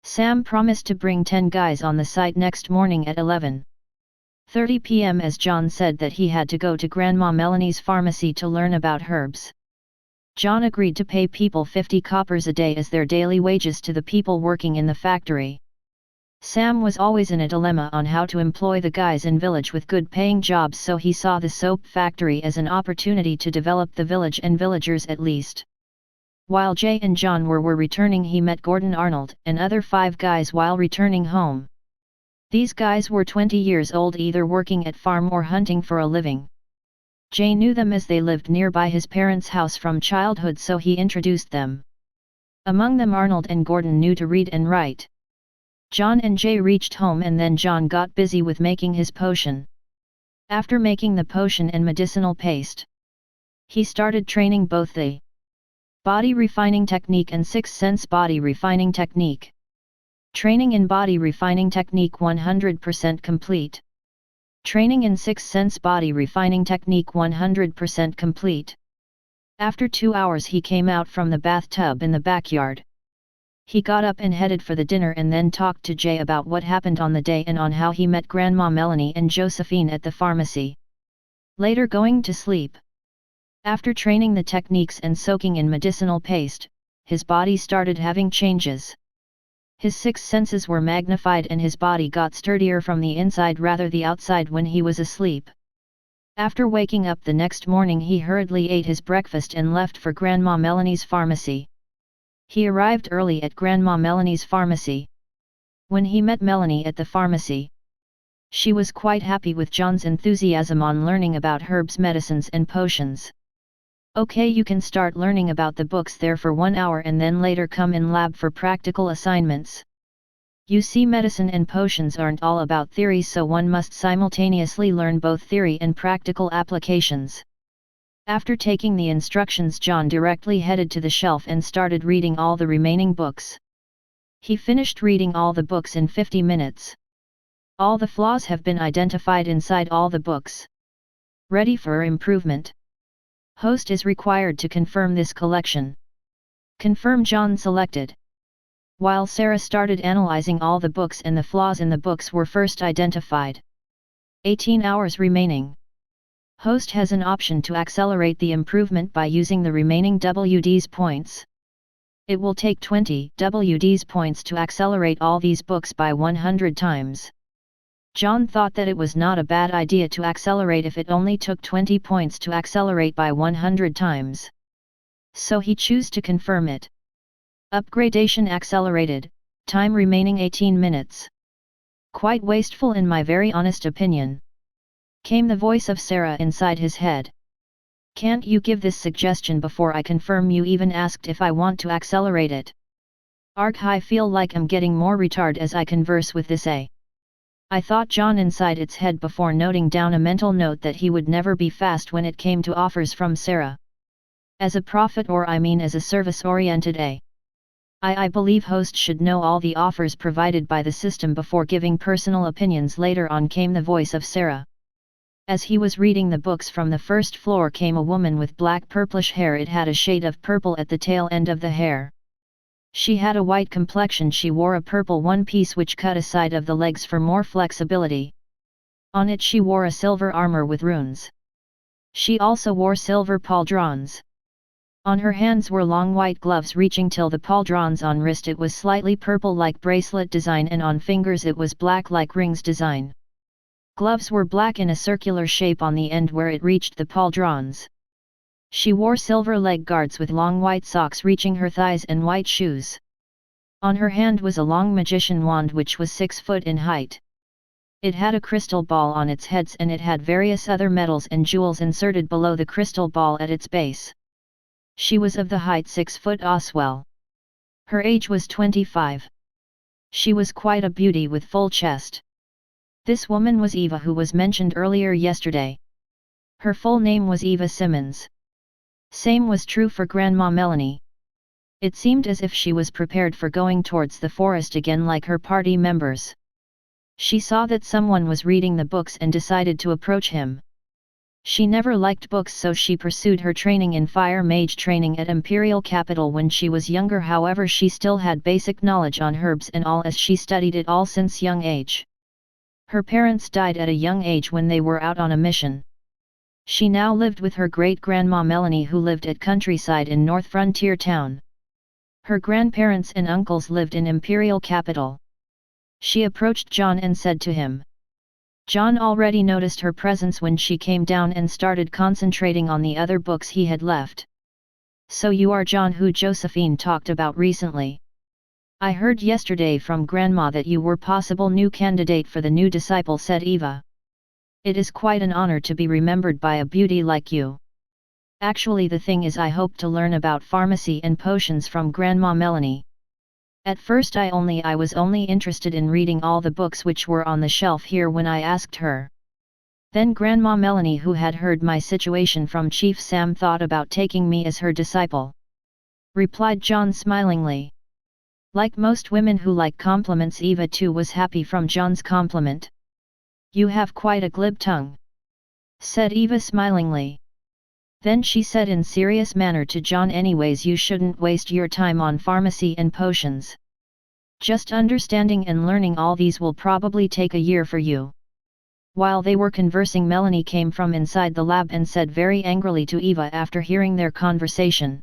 Sam promised to bring 10 guys on the site next morning at 11:30 p.m. as John said that he had to go to Grandma Melanie's pharmacy to learn about herbs. John agreed to pay people 50 coppers a day as their daily wages to the people working in the factory. Sam was always in a dilemma on how to employ the guys in village with good paying jobs, so he saw the soap factory as an opportunity to develop the village and villagers at least. While Jay and John were returning, he met Gordon Arnold and other 5 guys while returning home. These guys were 20 years old, either working at farm or hunting for a living. Jay knew them as they lived nearby his parents' house from childhood, so he introduced them. Among them Arnold and Gordon knew to read and write. John and Jay reached home and then John got busy with making his potion. After making the potion and medicinal paste, he started training both the body refining technique and sixth sense body refining technique. Training in body refining technique 100% complete. Training in sixth sense body refining technique 100% complete. After 2 hours he came out from the bathtub in the backyard. He got up and headed for the dinner and then talked to Jay about what happened on the day and on how he met Grandma Melanie and Josephine at the pharmacy. Later going to sleep. After training the techniques and soaking in medicinal paste, his body started having changes. His 6 senses were magnified and his body got sturdier from the inside rather the outside when he was asleep. After waking up the next morning he hurriedly ate his breakfast and left for Grandma Melanie's pharmacy. He arrived early at Grandma Melanie's pharmacy. When he met Melanie at the pharmacy, she was quite happy with John's enthusiasm on learning about herbs, medicines and potions. "Okay, you can start learning about the books there for 1 hour and then later come in lab for practical assignments. You see, medicine and potions aren't all about theory, so one must simultaneously learn both theory and practical applications." After taking the instructions, John directly headed to the shelf and started reading all the remaining books. He finished reading all the books in 50 minutes. All the flaws have been identified inside all the books. Ready for improvement. Host is required to confirm this collection. Confirm. John selected. While Sarah started analyzing all the books and the flaws in the books were first identified. 18 hours remaining. Host has an option to accelerate the improvement by using the remaining W.D.S points. It will take 20 W.D.S points to accelerate all these books by 100 times. John thought that it was not a bad idea to accelerate if it only took 20 points to accelerate by 100 times. So he chose to confirm it. Upgradation accelerated, time remaining 18 minutes. Quite wasteful in my very honest opinion. Came the voice of Sarah inside his head. Can't you give this suggestion before I confirm? You even asked if I want to accelerate it. Arg, I feel like I'm getting more retard as I converse with this I thought John inside its head before noting down a mental note that he would never be fast when it came to offers from Sarah. As a profit, or I mean as a service-oriented I believe host should know all the offers provided by the system before giving personal opinions. Later on came the voice of Sarah. As he was reading the books from the first floor came a woman with black purplish hair. It had a shade of purple at the tail end of the hair. She had a white complexion. She wore a purple one-piece which cut aside of the legs for more flexibility. On it she wore a silver armor with runes. She also wore silver pauldrons. On her hands were long white gloves reaching till the pauldrons. On wrist it was slightly purple like bracelet design, and on fingers it was black like rings design. Gloves were black in a circular shape on the end where it reached the pauldrons. She wore silver leg guards with long white socks reaching her thighs and white shoes. On her hand was a long magician wand which was 6 foot in height. It had a crystal ball on its heads, and it had various other metals and jewels inserted below the crystal ball at its base. She was of the height 6 foot Oswell. Her age was 25. She was quite a beauty with full chest. This woman was Eva, who was mentioned earlier yesterday. Her full name was Eva Simmons. Same was true for Grandma Melanie. It seemed as if she was prepared for going towards the forest again like her party members. She saw that someone was reading the books and decided to approach him. She never liked books, so she pursued her training in fire mage training at Imperial Capital when she was younger. However, she still had basic knowledge on herbs and all, as she studied it all since young age. Her parents died at a young age when they were out on a mission. She now lived with her great-grandma Melanie, who lived at countryside in North Frontier Town. Her grandparents and uncles lived in Imperial Capital. She approached John and said to him. John already noticed her presence when she came down and started concentrating on the other books he had left. So you are John who Josephine talked about recently. I heard yesterday from Grandma that you were possible new candidate for the new disciple, said Eva. It is quite an honor to be remembered by a beauty like you. Actually, the thing is, I hope to learn about pharmacy and potions from Grandma Melanie. At first I was only interested in reading all the books which were on the shelf here when I asked her. Then Grandma Melanie, who had heard my situation from Chief Sam, thought about taking me as her disciple. Replied John smilingly. Like most women who like compliments, Eva too was happy from John's compliment. You have quite a glib tongue, said Eva smilingly. Then she said in serious manner to John, anyways, you shouldn't waste your time on pharmacy and potions. Just understanding and learning all these will probably take a year for you. While they were conversing, Melanie came from inside the lab and said very angrily to Eva after hearing their conversation.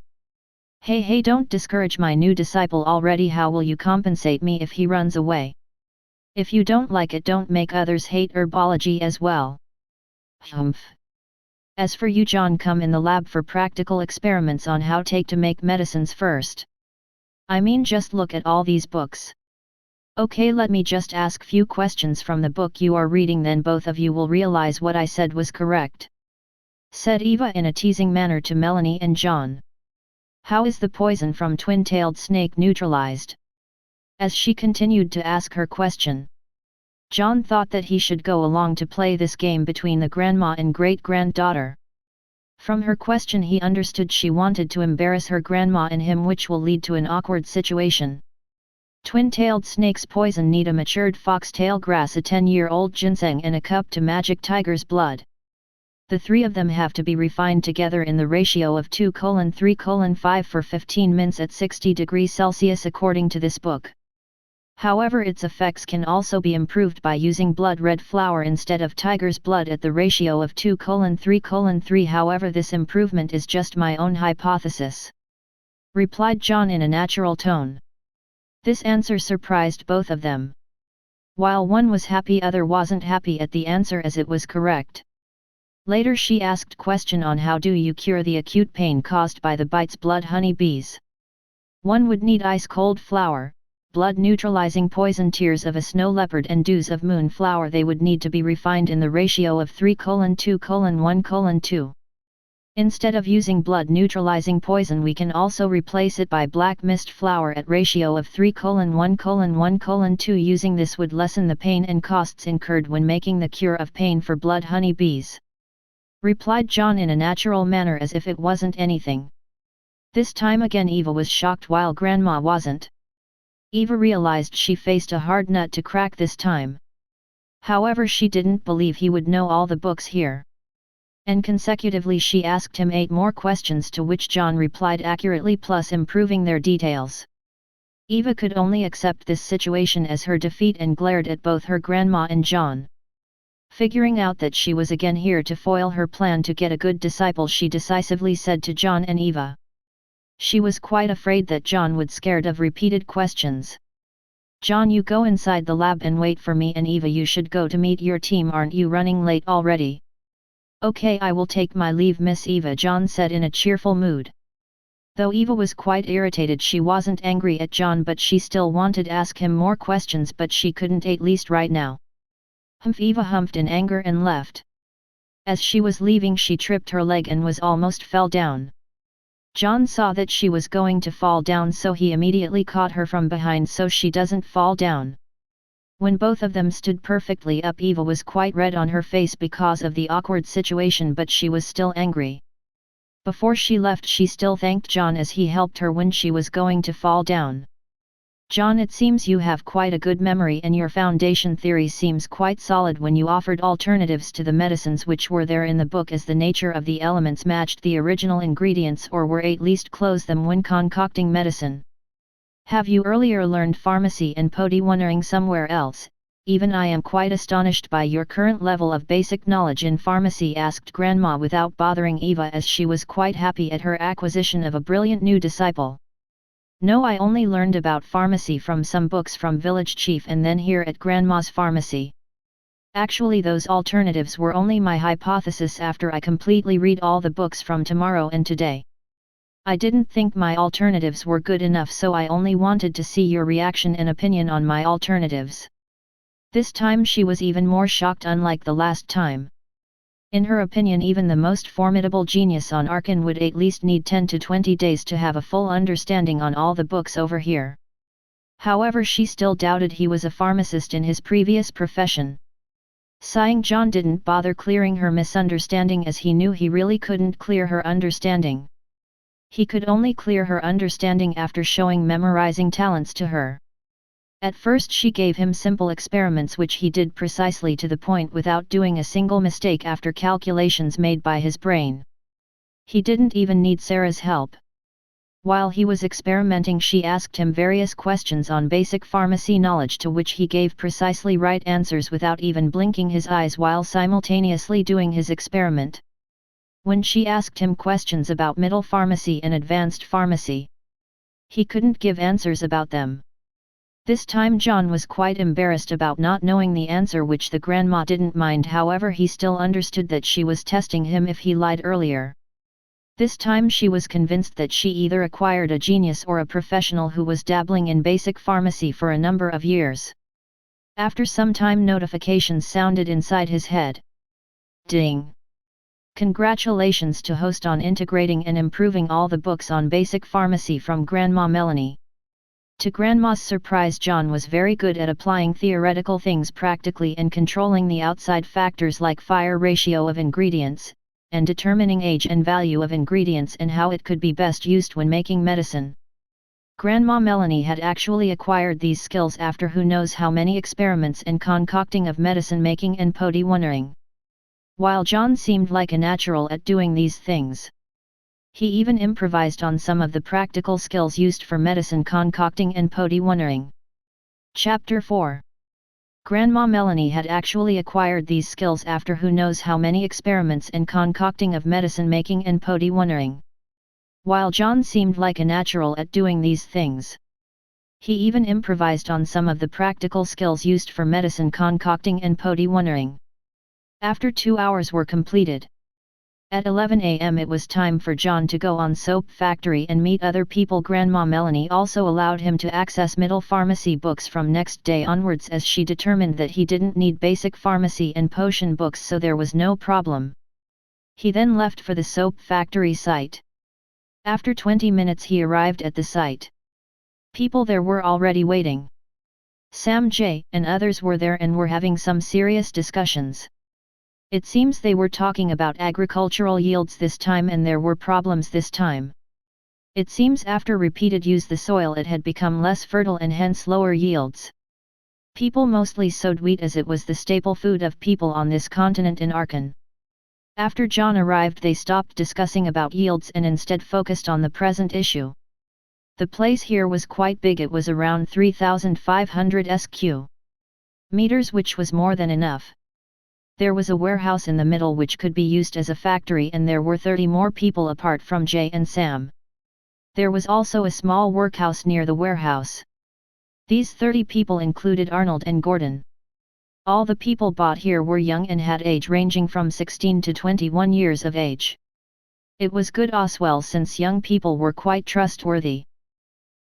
Hey, don't discourage my new disciple already. How will you compensate me if he runs away? If you don't like it, don't make others hate herbology as well. Humph. As for you, John, come in the lab for practical experiments on how to make medicines first. I mean, just look at all these books. Okay, let me just ask few questions from the book you are reading, then both of you will realize what I said was correct, said Eva in a teasing manner to Melanie and John. How is the poison from twin-tailed snake neutralized? As she continued to ask her question, John thought that he should go along to play this game between the grandma and great-granddaughter. From her question he understood she wanted to embarrass her grandma and him, which will lead to an awkward situation. Twin-tailed snake's poison need a matured foxtail grass, a 10-year-old ginseng, and a cup to magic tiger's blood. The 3 of them have to be refined together in the ratio of 2:3:5 for 15 minutes at 60 degrees Celsius according to this book. However, its effects can also be improved by using blood red flour instead of tiger's blood at the ratio of 2:3:3. However, this improvement is just my own hypothesis, replied John in a natural tone. This answer surprised both of them. While one was happy, other wasn't happy at the answer as it was correct. Later she asked question on how do you cure the acute pain caused by the bites blood honey bees. One would need ice cold flour, blood neutralizing poison, tears of a snow leopard, and dews of moon flower. They would need to be refined in the ratio of 3:2:1:2. Instead of using blood neutralizing poison, we can also replace it by black mist flour at ratio of 3:1:1:2. Using this would lessen the pain and costs incurred when making the cure of pain for blood honey bees, replied John in a natural manner as if it wasn't anything. This time again Eva was shocked while Grandma wasn't. Eva realized she faced a hard nut to crack this time. However, she didn't believe he would know all the books here. And consecutively she asked him 8 more questions, to which John replied accurately, plus improving their details. Eva could only accept this situation as her defeat and glared at both her grandma and John. Figuring out that she was again here to foil her plan to get a good disciple, she decisively said to John and Eva. She was quite afraid that John would scared of repeated questions. John, you go inside the lab and wait for me, and Eva, you should go to meet your team. Aren't you running late already? Okay, I will take my leave, Miss Eva, John said in a cheerful mood. Though Eva was quite irritated, she wasn't angry at John, but she still wanted to ask him more questions, but she couldn't, at least right now. Humph! Eva humphed in anger and left. As she was leaving, she tripped her leg and was almost fell down. John saw that she was going to fall down, so he immediately caught her from behind so she doesn't fall down. When both of them stood perfectly up, Eva was quite red on her face because of the awkward situation, but she was still angry. Before she left, she still thanked John as he helped her when she was going to fall down. John, it seems you have quite a good memory, and your foundation theory seems quite solid when you offered alternatives to the medicines which were there in the book, as the nature of the elements matched the original ingredients or were at least close them when concocting medicine. Have you earlier learned pharmacy and poti wondering somewhere else? Even I am quite astonished by your current level of basic knowledge in pharmacy, asked Grandma without bothering Eva, as she was quite happy at her acquisition of a brilliant new disciple. No, I only learned about pharmacy from some books from Village Chief and then here at Grandma's pharmacy. Actually, those alternatives were only my hypothesis after I completely read all the books from tomorrow and today. I didn't think my alternatives were good enough, so I only wanted to see your reaction and opinion on my alternatives. This time she was even more shocked, unlike the last time. In her opinion, even the most formidable genius on Arkan would at least need 10 to 20 days to have a full understanding on all the books over here. However, she still doubted he was a pharmacist in his previous profession. Sighing, John didn't bother clearing her misunderstanding, as he knew he really couldn't clear her understanding. He could only clear her understanding after showing memorizing talents to her. At first she gave him simple experiments which he did precisely to the point without doing a single mistake after calculations made by his brain. He didn't even need Sarah's help. While he was experimenting, she asked him various questions on basic pharmacy knowledge, to which he gave precisely right answers without even blinking his eyes while simultaneously doing his experiment. When she asked him questions about middle pharmacy and advanced pharmacy, he couldn't give answers about them. This time John was quite embarrassed about not knowing the answer, which the grandma didn't mind. However, he still understood that she was testing him if he lied earlier. This time she was convinced that she either acquired a genius or a professional who was dabbling in basic pharmacy for a number of years. After some time, notifications sounded inside his head. Ding! Congratulations to host on integrating and improving all the books on basic pharmacy from Grandma Melanie. To Grandma's surprise, John was very good at applying theoretical things practically and controlling the outside factors like fire ratio of ingredients, and determining age and value of ingredients and how it could be best used when making medicine. Grandma Melanie had actually acquired these skills after who knows how many experiments and concocting of medicine making and poti wondering. While John seemed like a natural at doing these things, he even improvised on some of the practical skills used for medicine concocting and poti wondering. Chapter 4. Grandma Melanie had actually acquired these skills after who knows how many experiments and concocting of medicine making and poti wondering. While John seemed like a natural at doing these things, he even improvised on some of the practical skills used for medicine concocting and poti wondering. After 2 hours were completed, at 11 a.m. it was time for John to go on soap factory and meet other people. Grandma Melanie also allowed him to access middle pharmacy books from next day onwards, as she determined that he didn't need basic pharmacy and potion books, so there was no problem. He then left for the soap factory site. After 20 minutes he arrived at the site. People there were already waiting. Sam J. and others were there and were having some serious discussions. It seems they were talking about agricultural yields this time, and there were problems this time. It seems after repeated use the soil it had become less fertile and hence lower yields. People mostly sowed wheat, as it was the staple food of people on this continent in Arkan. After John arrived they stopped discussing about yields and instead focused on the present issue. The place here was quite big. It was around 3,500 sq meters, which was more than enough. There was a warehouse in the middle which could be used as a factory, and there were 30 more people apart from Jay and Sam. There was also a small workhouse near the warehouse. These 30 people included Arnold and Gordon. All the people bought here were young and had age ranging from 16 to 21 years of age. It was good as well, since young people were quite trustworthy.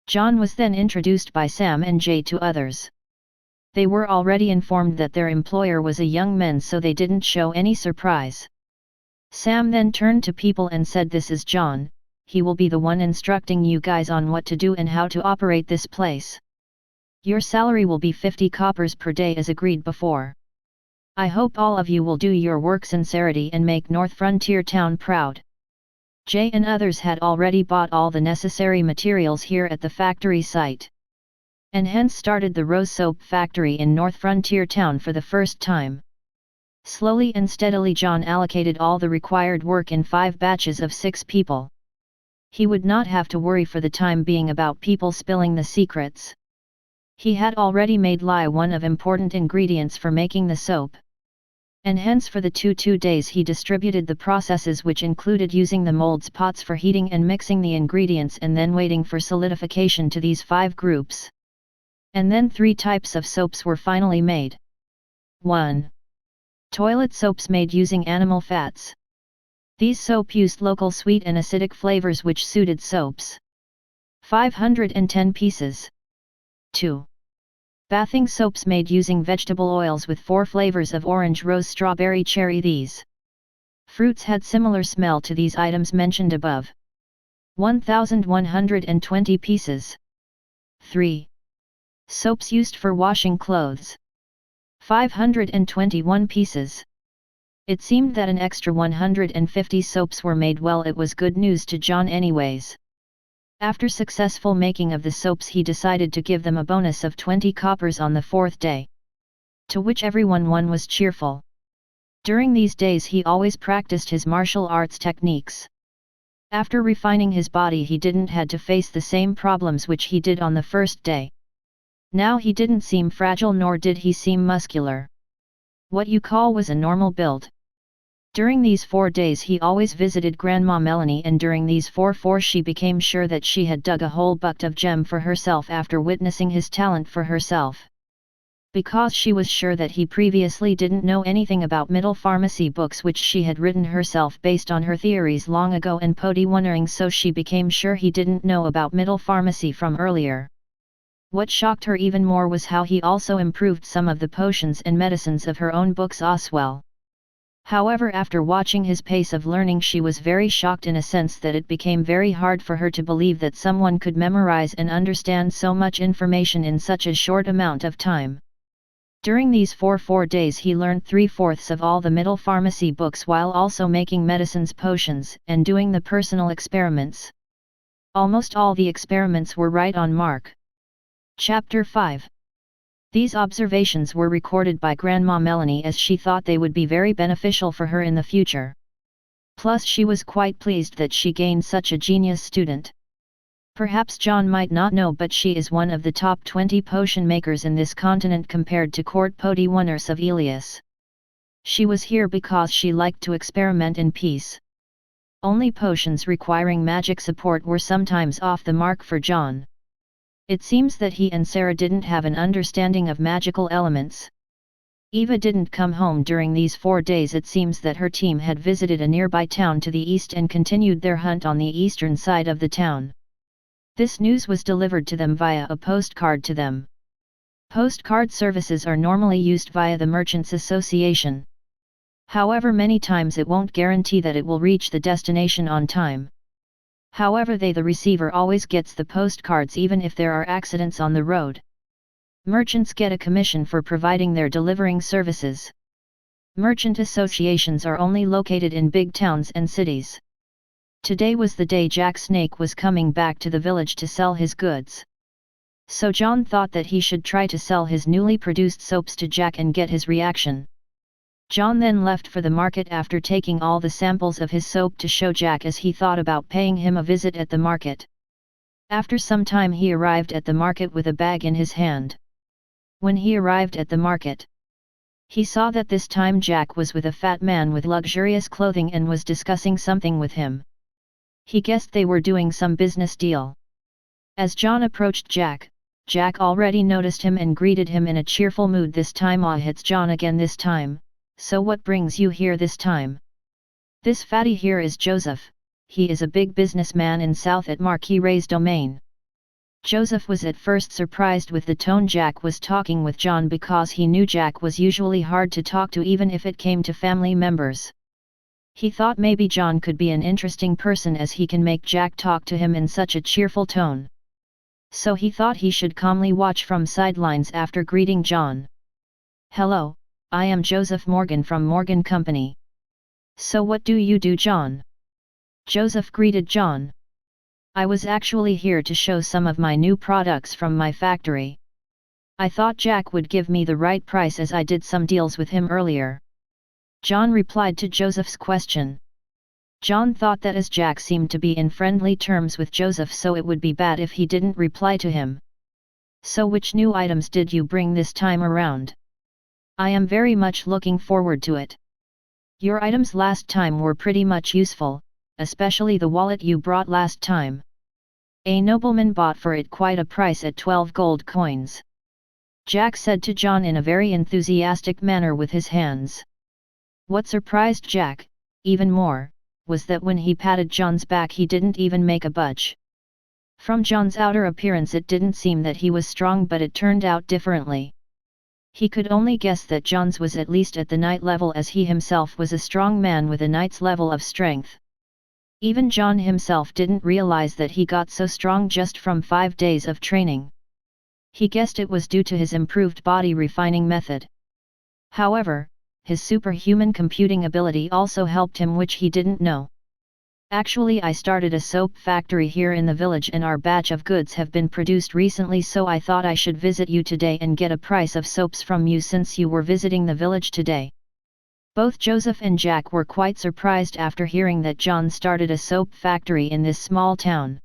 John was then introduced by Sam and Jay to others. They were already informed that their employer was a young man, so they didn't show any surprise. Sam then turned to people and said, "This is John, he will be the one instructing you guys on what to do and how to operate this place. Your salary will be 50 coppers per day as agreed before. I hope all of you will do your work sincerity and make North Frontier Town proud." Jay and others had already bought all the necessary materials here at the factory site, and hence started the Rose Soap Factory in North Frontier Town for the first time. Slowly and steadily John allocated all the required work in 5 batches of 6 people. He would not have to worry for the time being about people spilling the secrets. He had already made lye one of important ingredients for making the soap. And hence for the 2 days he distributed the processes, which included using the molds pots for heating and mixing the ingredients, and then waiting for solidification to these 5 groups. And then 3 types of soaps were finally made. 1. Toilet soaps made using animal fats. These soap used local sweet and acidic flavors which suited soaps. 510 pieces. 2. Bathing soaps made using vegetable oils with 4 flavors of orange, rose, strawberry, cherry. These fruits had similar smell to these items mentioned above. 1120 pieces. 3. Soaps used for washing clothes. 521 pieces. It seemed that an extra 150 soaps were made. Well, it was good news to John anyways. After successful making of the soaps, he decided to give them a bonus of 20 coppers on the 4th day. To which everyone was cheerful. During these days he always practiced his martial arts techniques. After refining his body, he didn't had to face the same problems which he did on the first day. Now he didn't seem fragile, nor did he seem muscular. What you call was a normal build. During these 4 days he always visited Grandma Melanie, and during these 4 she became sure that she had dug a whole bucket of gem for herself after witnessing his talent for herself. Because she was sure that he previously didn't know anything about middle pharmacy books which she had written herself based on her theories long ago, and Pody wondering, so she became sure he didn't know about middle pharmacy from earlier. What shocked her even more was how he also improved some of the potions and medicines of her own books as well. However, after watching his pace of learning, she was very shocked in a sense that it became very hard for her to believe that someone could memorize and understand so much information in such a short amount of time. During these 4 days he learned 3/4 of all the middle pharmacy books, while also making medicines, potions, and doing the personal experiments. Almost all the experiments were right on mark. Chapter 5. These observations were recorded by Grandma Melanie, as she thought they would be very beneficial for her in the future. Plus she was quite pleased that she gained such a genius student. Perhaps John might not know, but she is one of the top 20 potion makers in this continent compared to Court Pody Wonders of Elias. She was here because she liked to experiment in peace. Only potions requiring magic support were sometimes off the mark for John. It seems that he and Sarah didn't have an understanding of magical elements. Eva didn't come home during these 4 days. It seems that her team had visited a nearby town to the east and continued their hunt on the eastern side of the town. This news was delivered to them via a postcard to them. Postcard services are normally used via the Merchants Association. However, many times it won't guarantee that it will reach the destination on time. However, the receiver always gets the postcards even if there are accidents on the road. Merchants get a commission for providing their delivering services. Merchant associations are only located in big towns and cities. Today was the day Jack Snake was coming back to the village to sell his goods. So John thought that he should try to sell his newly produced soaps to Jack and get his reaction. John then left for the market after taking all the samples of his soap to show Jack, as he thought about paying him a visit at the market. After some time he arrived at the market with a bag in his hand. When he arrived at the market, He saw that this time Jack was with a fat man with luxurious clothing and was discussing something with him. He guessed they were doing some business deal. As John approached Jack already noticed him and greeted him in a cheerful mood. This time it's John again this time, so what brings you here this time? This fatty here is Joseph, he is a big businessman in South at Marquis Ray's domain. Joseph was at first surprised with the tone Jack was talking with John because he knew Jack was usually hard to talk to even if it came to family members. He thought maybe John could be an interesting person as he can make Jack talk to him in such a cheerful tone. So he thought he should calmly watch from sidelines after greeting John. Hello, I am Joseph Morgan from Morgan Company. So what do you do, John? Joseph greeted John. I was actually here to show some of my new products from my factory. I thought Jack would give me the right price as I did some deals with him earlier. John replied to Joseph's question. John thought that as Jack seemed to be in friendly terms with Joseph, so it would be bad if he didn't reply to him. So which new items did you bring this time around? I am very much looking forward to it. Your items last time were pretty much useful, especially the wallet you brought last time. A nobleman bought for it quite a price at 12 gold coins. Jack said to John in a very enthusiastic manner with his hands. What surprised Jack, even more, was that when he patted John's back he didn't even make a budge. From John's outer appearance it didn't seem that he was strong, but it turned out differently. He could only guess that John's was at least at the knight level, as he himself was a strong man with a knight's level of strength. Even John himself didn't realize that he got so strong just from 5 days of training. He guessed it was due to his improved body refining method. However, his superhuman computing ability also helped him, which he didn't know. Actually, I started a soap factory here in the village and our batch of goods have been produced recently, so I thought I should visit you today and get a price of soaps from you since you were visiting the village today. Both Joseph and Jack were quite surprised after hearing that John started a soap factory in this small town.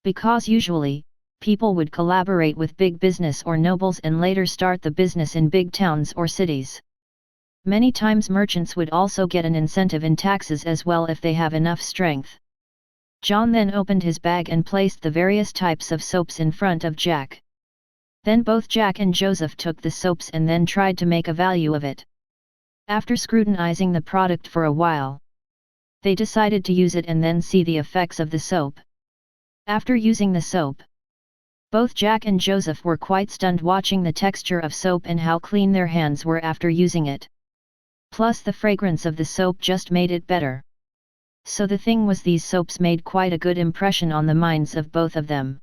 Because usually, people would collaborate with big business or nobles and later start the business in big towns or cities. Many times merchants would also get an incentive in taxes as well if they have enough strength. John then opened his bag and placed the various types of soaps in front of Jack. Then both Jack and Joseph took the soaps and then tried to make a value of it. After scrutinizing the product for a while, they decided to use it and then see the effects of the soap. After using the soap, both Jack and Joseph were quite stunned watching the texture of soap and how clean their hands were after using it. Plus the fragrance of the soap just made it better. So the thing was, these soaps made quite a good impression on the minds of both of them.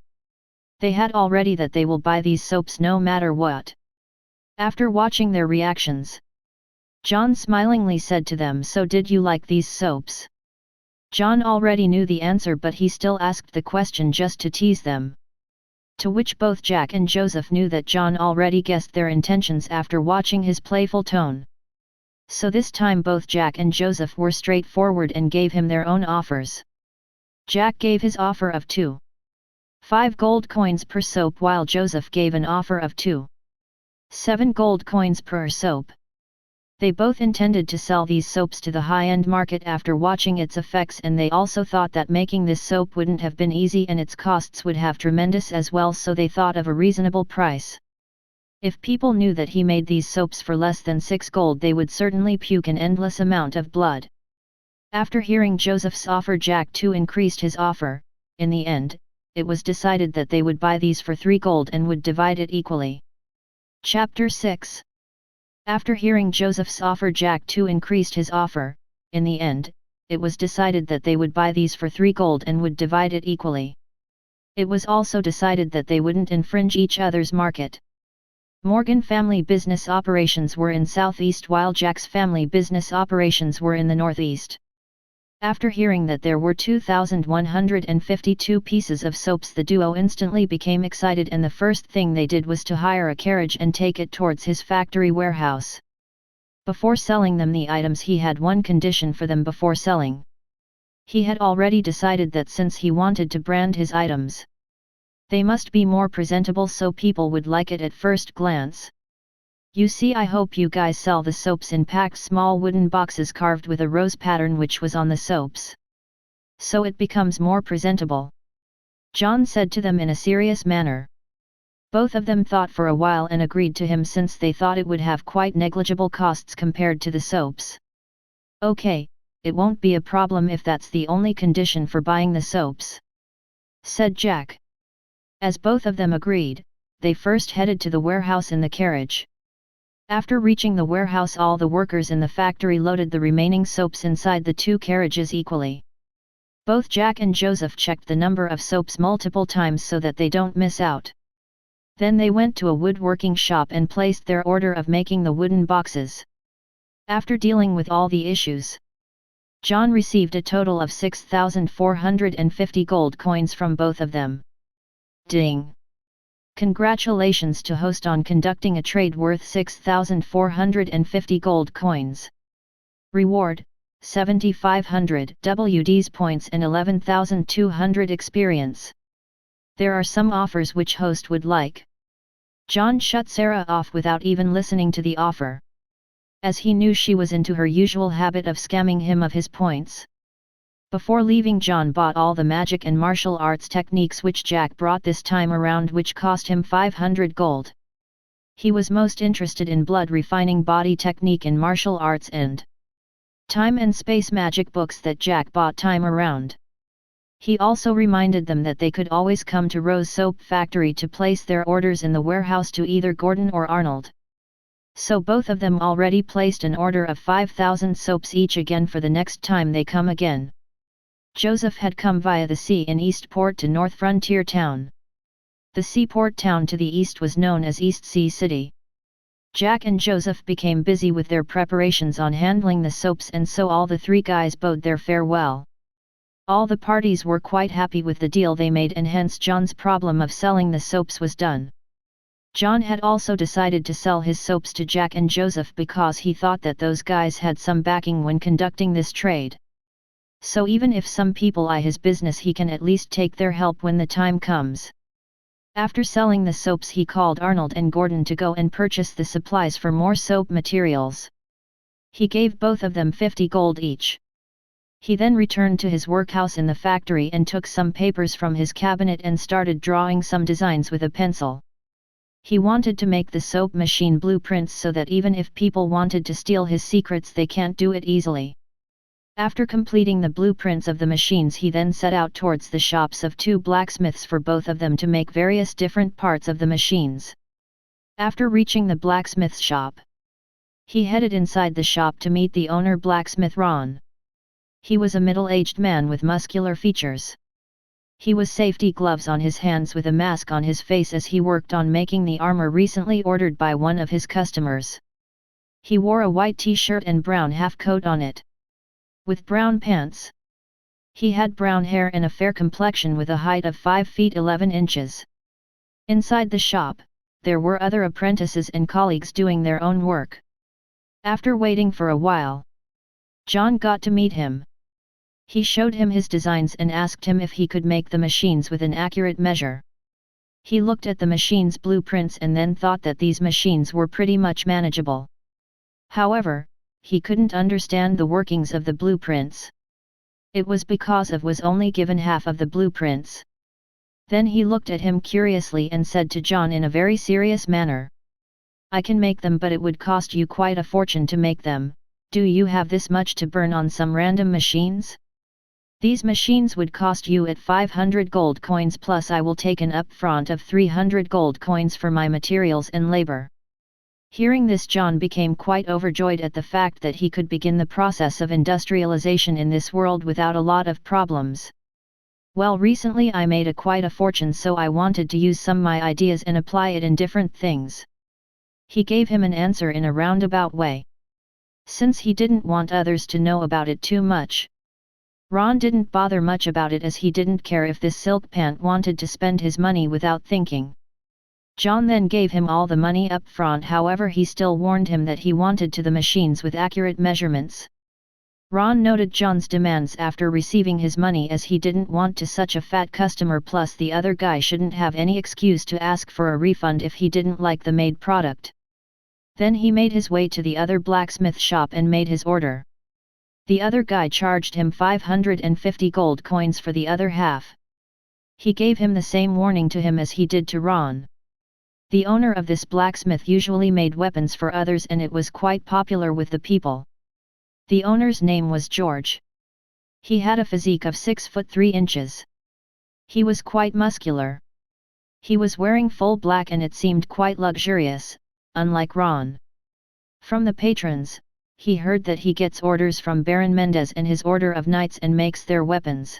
They had already that they will buy these soaps no matter what. After watching their reactions, John smilingly said to them, "So did you like these soaps?" John already knew the answer, but he still asked the question just to tease them. To which both Jack and Joseph knew that John already guessed their intentions after watching his playful tone. So this time both Jack and Joseph were straightforward and gave him their own offers. Jack gave his offer of 2.5 gold coins per soap, while Joseph gave an offer of 2.7 gold coins per soap. They both intended to sell these soaps to the high-end market after watching its effects, and they also thought that making this soap wouldn't have been easy and its costs would have tremendous as well, so they thought of a reasonable price. If people knew that he made these soaps for less than 6 gold, they would certainly puke an endless amount of blood. After hearing Joseph's offer, Jack too increased his offer. In the end, it was decided that they would buy these for 3 gold and would divide it equally. Chapter 6. After hearing Joseph's offer, Jack too increased his offer. In the end, it was decided that they would buy these for 3 gold and would divide it equally. It was also decided that they wouldn't infringe each other's market. Morgan family business operations were in southeast, while Jack's family business operations were in the northeast. After hearing that there were 2,152 pieces of soaps, the duo instantly became excited, and the first thing they did was to hire a carriage and take it towards his factory warehouse. Before selling them the items, he had one condition for them before selling. He had already decided that since he wanted to brand his items, they must be more presentable so people would like it at first glance. You see, I hope you guys sell the soaps in packed small wooden boxes carved with a rose pattern which was on the soaps. So it becomes more presentable. John said to them in a serious manner. Both of them thought for a while and agreed to him since they thought it would have quite negligible costs compared to the soaps. Okay, it won't be a problem if that's the only condition for buying the soaps, said Jack. As both of them agreed, they first headed to the warehouse in the carriage. After reaching the warehouse, all the workers in the factory loaded the remaining soaps inside the two carriages equally. Both Jack and Joseph checked the number of soaps multiple times so that they don't miss out. Then they went to a woodworking shop and placed their order of making the wooden boxes. After dealing with all the issues, John received a total of 6,450 gold coins from both of them. Ding! Congratulations to host on conducting a trade worth 6,450 gold coins. Reward: 7,500 W.D.S points and 11,200 experience. There are some offers which host would like. John shut Sarah off without even listening to the offer, as he knew she was into her usual habit of scamming him of his points. Before leaving, John bought all the magic and martial arts techniques which Jack brought this time around, which cost him 500 gold. He was most interested in blood refining body technique and martial arts and time and space magic books that Jack bought time around. He also reminded them that they could always come to Rose Soap Factory to place their orders in the warehouse to either Gordon or Arnold. So both of them already placed an order of 5,000 soaps each again for the next time they come again. Joseph had come via the sea in Eastport to North Frontier Town. The seaport town to the east was known as East Sea City. Jack and Joseph became busy with their preparations on handling the soaps, and so all the three guys bowed their farewell. All the parties were quite happy with the deal they made, and hence John's problem of selling the soaps was done. John had also decided to sell his soaps to Jack and Joseph because he thought that those guys had some backing when conducting this trade. So even if some people eye his business, he can at least take their help when the time comes. After selling the soaps, he called Arnold and Gordon to go and purchase the supplies for more soap materials. He gave both of them 50 gold each. He then returned to his workhouse in the factory and took some papers from his cabinet and started drawing some designs with a pencil. He wanted to make the soap machine blueprints so that even if people wanted to steal his secrets, they can't do it easily. After completing the blueprints of the machines, he then set out towards the shops of two blacksmiths for both of them to make various different parts of the machines. After reaching the blacksmith's shop, he headed inside the shop to meet the owner, blacksmith Ron. He was a middle-aged man with muscular features. He was safety gloves on his hands with a mask on his face as he worked on making the armor recently ordered by one of his customers. He wore a white t-shirt and brown half-coat on it, with brown pants. He had brown hair and a fair complexion with a height of 5 feet 11 inches. Inside the shop, there were other apprentices and colleagues doing their own work. After waiting for a while, John got to meet him. He showed him his designs and asked him if he could make the machines with an accurate measure. He looked at the machines' blueprints and then thought that these machines were pretty much manageable. However, he couldn't understand the workings of the blueprints. It was because was only given half of the blueprints. Then he looked at him curiously and said to John in a very serious manner, "I can make them, but it would cost you quite a fortune to make them. Do you have this much to burn on some random machines? These machines would cost you at 500 gold coins, plus I will take an upfront of 300 gold coins for my materials and labor." Hearing this, John became quite overjoyed at the fact that he could begin the process of industrialization in this world without a lot of problems. "Well, recently I made quite a fortune, so I wanted to use some my ideas and apply it in different things." He gave him an answer in a roundabout way, since he didn't want others to know about it too much. Ron didn't bother much about it, as he didn't care if this silk pant wanted to spend his money without thinking. John then gave him all the money up front, however he still warned him that he wanted to the machines with accurate measurements. Ron noted John's demands after receiving his money, as he didn't want to such a fat customer, plus the other guy shouldn't have any excuse to ask for a refund if he didn't like the made product. Then he made his way to the other blacksmith shop and made his order. The other guy charged him 550 gold coins for the other half. He gave him the same warning to him as he did to Ron. The owner of this blacksmith usually made weapons for others and it was quite popular with the people. The owner's name was George. He had a physique of 6 foot 3 inches. He was quite muscular. He was wearing full black and it seemed quite luxurious, unlike Ron. From the patrons, he heard that he gets orders from Baron Mendez and his order of knights and makes their weapons.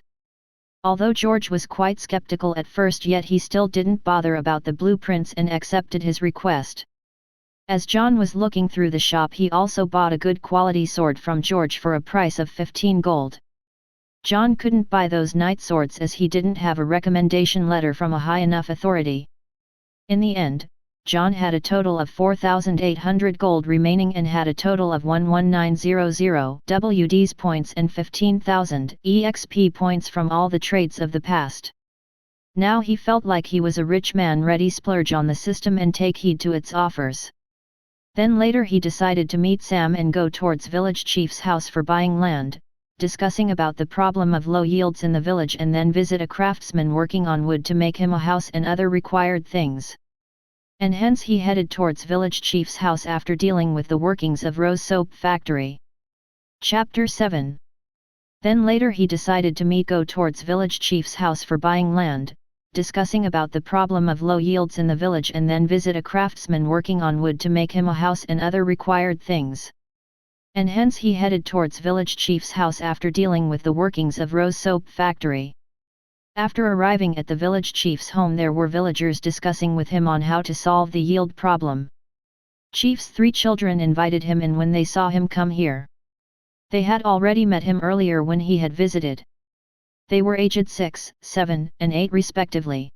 Although George was quite skeptical at first, yet he still didn't bother about the blueprints and accepted his request. As John was looking through the shop, he also bought a good quality sword from George for a price of 15 gold. John couldn't buy those knight swords as he didn't have a recommendation letter from a high enough authority. In the end, John had a total of 4,800 gold remaining and had a total of 11900 W.D.S points and 15,000 EXP points from all the trades of the past. Now he felt like he was a rich man ready to splurge on the system and take heed to its offers. Then later he decided to meet Sam and go towards village chief's house for buying land, discussing about the problem of low yields in the village, and then visit a craftsman working on wood to make him a house and other required things. And hence he headed towards village chief's house after dealing with the workings of Rose Soap Factory. Chapter 7. Then later he decided to go towards village chief's house for buying land, discussing about the problem of low yields in the village, and then visit a craftsman working on wood to make him a house and other required things. And hence he headed towards village chief's house after dealing with the workings of Rose Soap Factory. After arriving at the village chief's home, there were villagers discussing with him on how to solve the yield problem. Chief's 3 children invited him in when they saw him come here. They had already met him earlier when he had visited. They were aged 6, 7, and 8 respectively.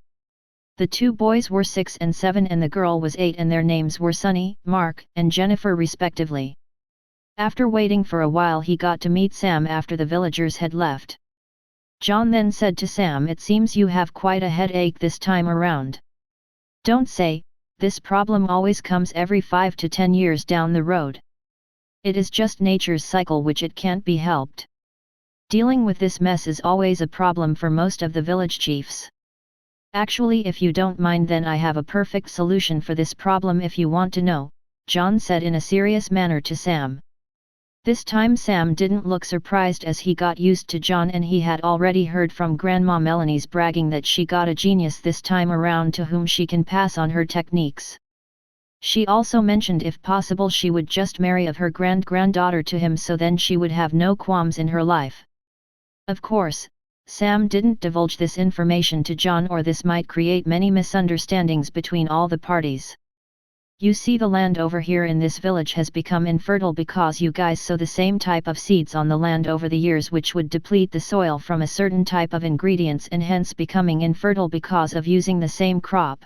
The 2 boys were 6 and 7 and the girl was 8, and their names were Sonny, Mark, and Jennifer respectively. After waiting for a while, he got to meet Sam after the villagers had left. John then said to Sam, "It seems you have quite a headache this time around." "Don't say, this problem always comes every 5 to 10 years down the road. It is just nature's cycle which it can't be helped. Dealing with this mess is always a problem for most of the village chiefs. Actually, if you don't mind, then I have a perfect solution for this problem if you want to know," John said in a serious manner to Sam. This time Sam didn't look surprised as he got used to John, and he had already heard from Grandma Melanie's bragging that she got a genius this time around to whom she can pass on her techniques. She also mentioned if possible she would just marry of her granddaughter to him, so then she would have no qualms in her life. Of course, Sam didn't divulge this information to John, or this might create many misunderstandings between all the parties. "You see, the land over here in this village has become infertile because you guys sow the same type of seeds on the land over the years, which would deplete the soil from a certain type of ingredients and hence becoming infertile because of using the same crop.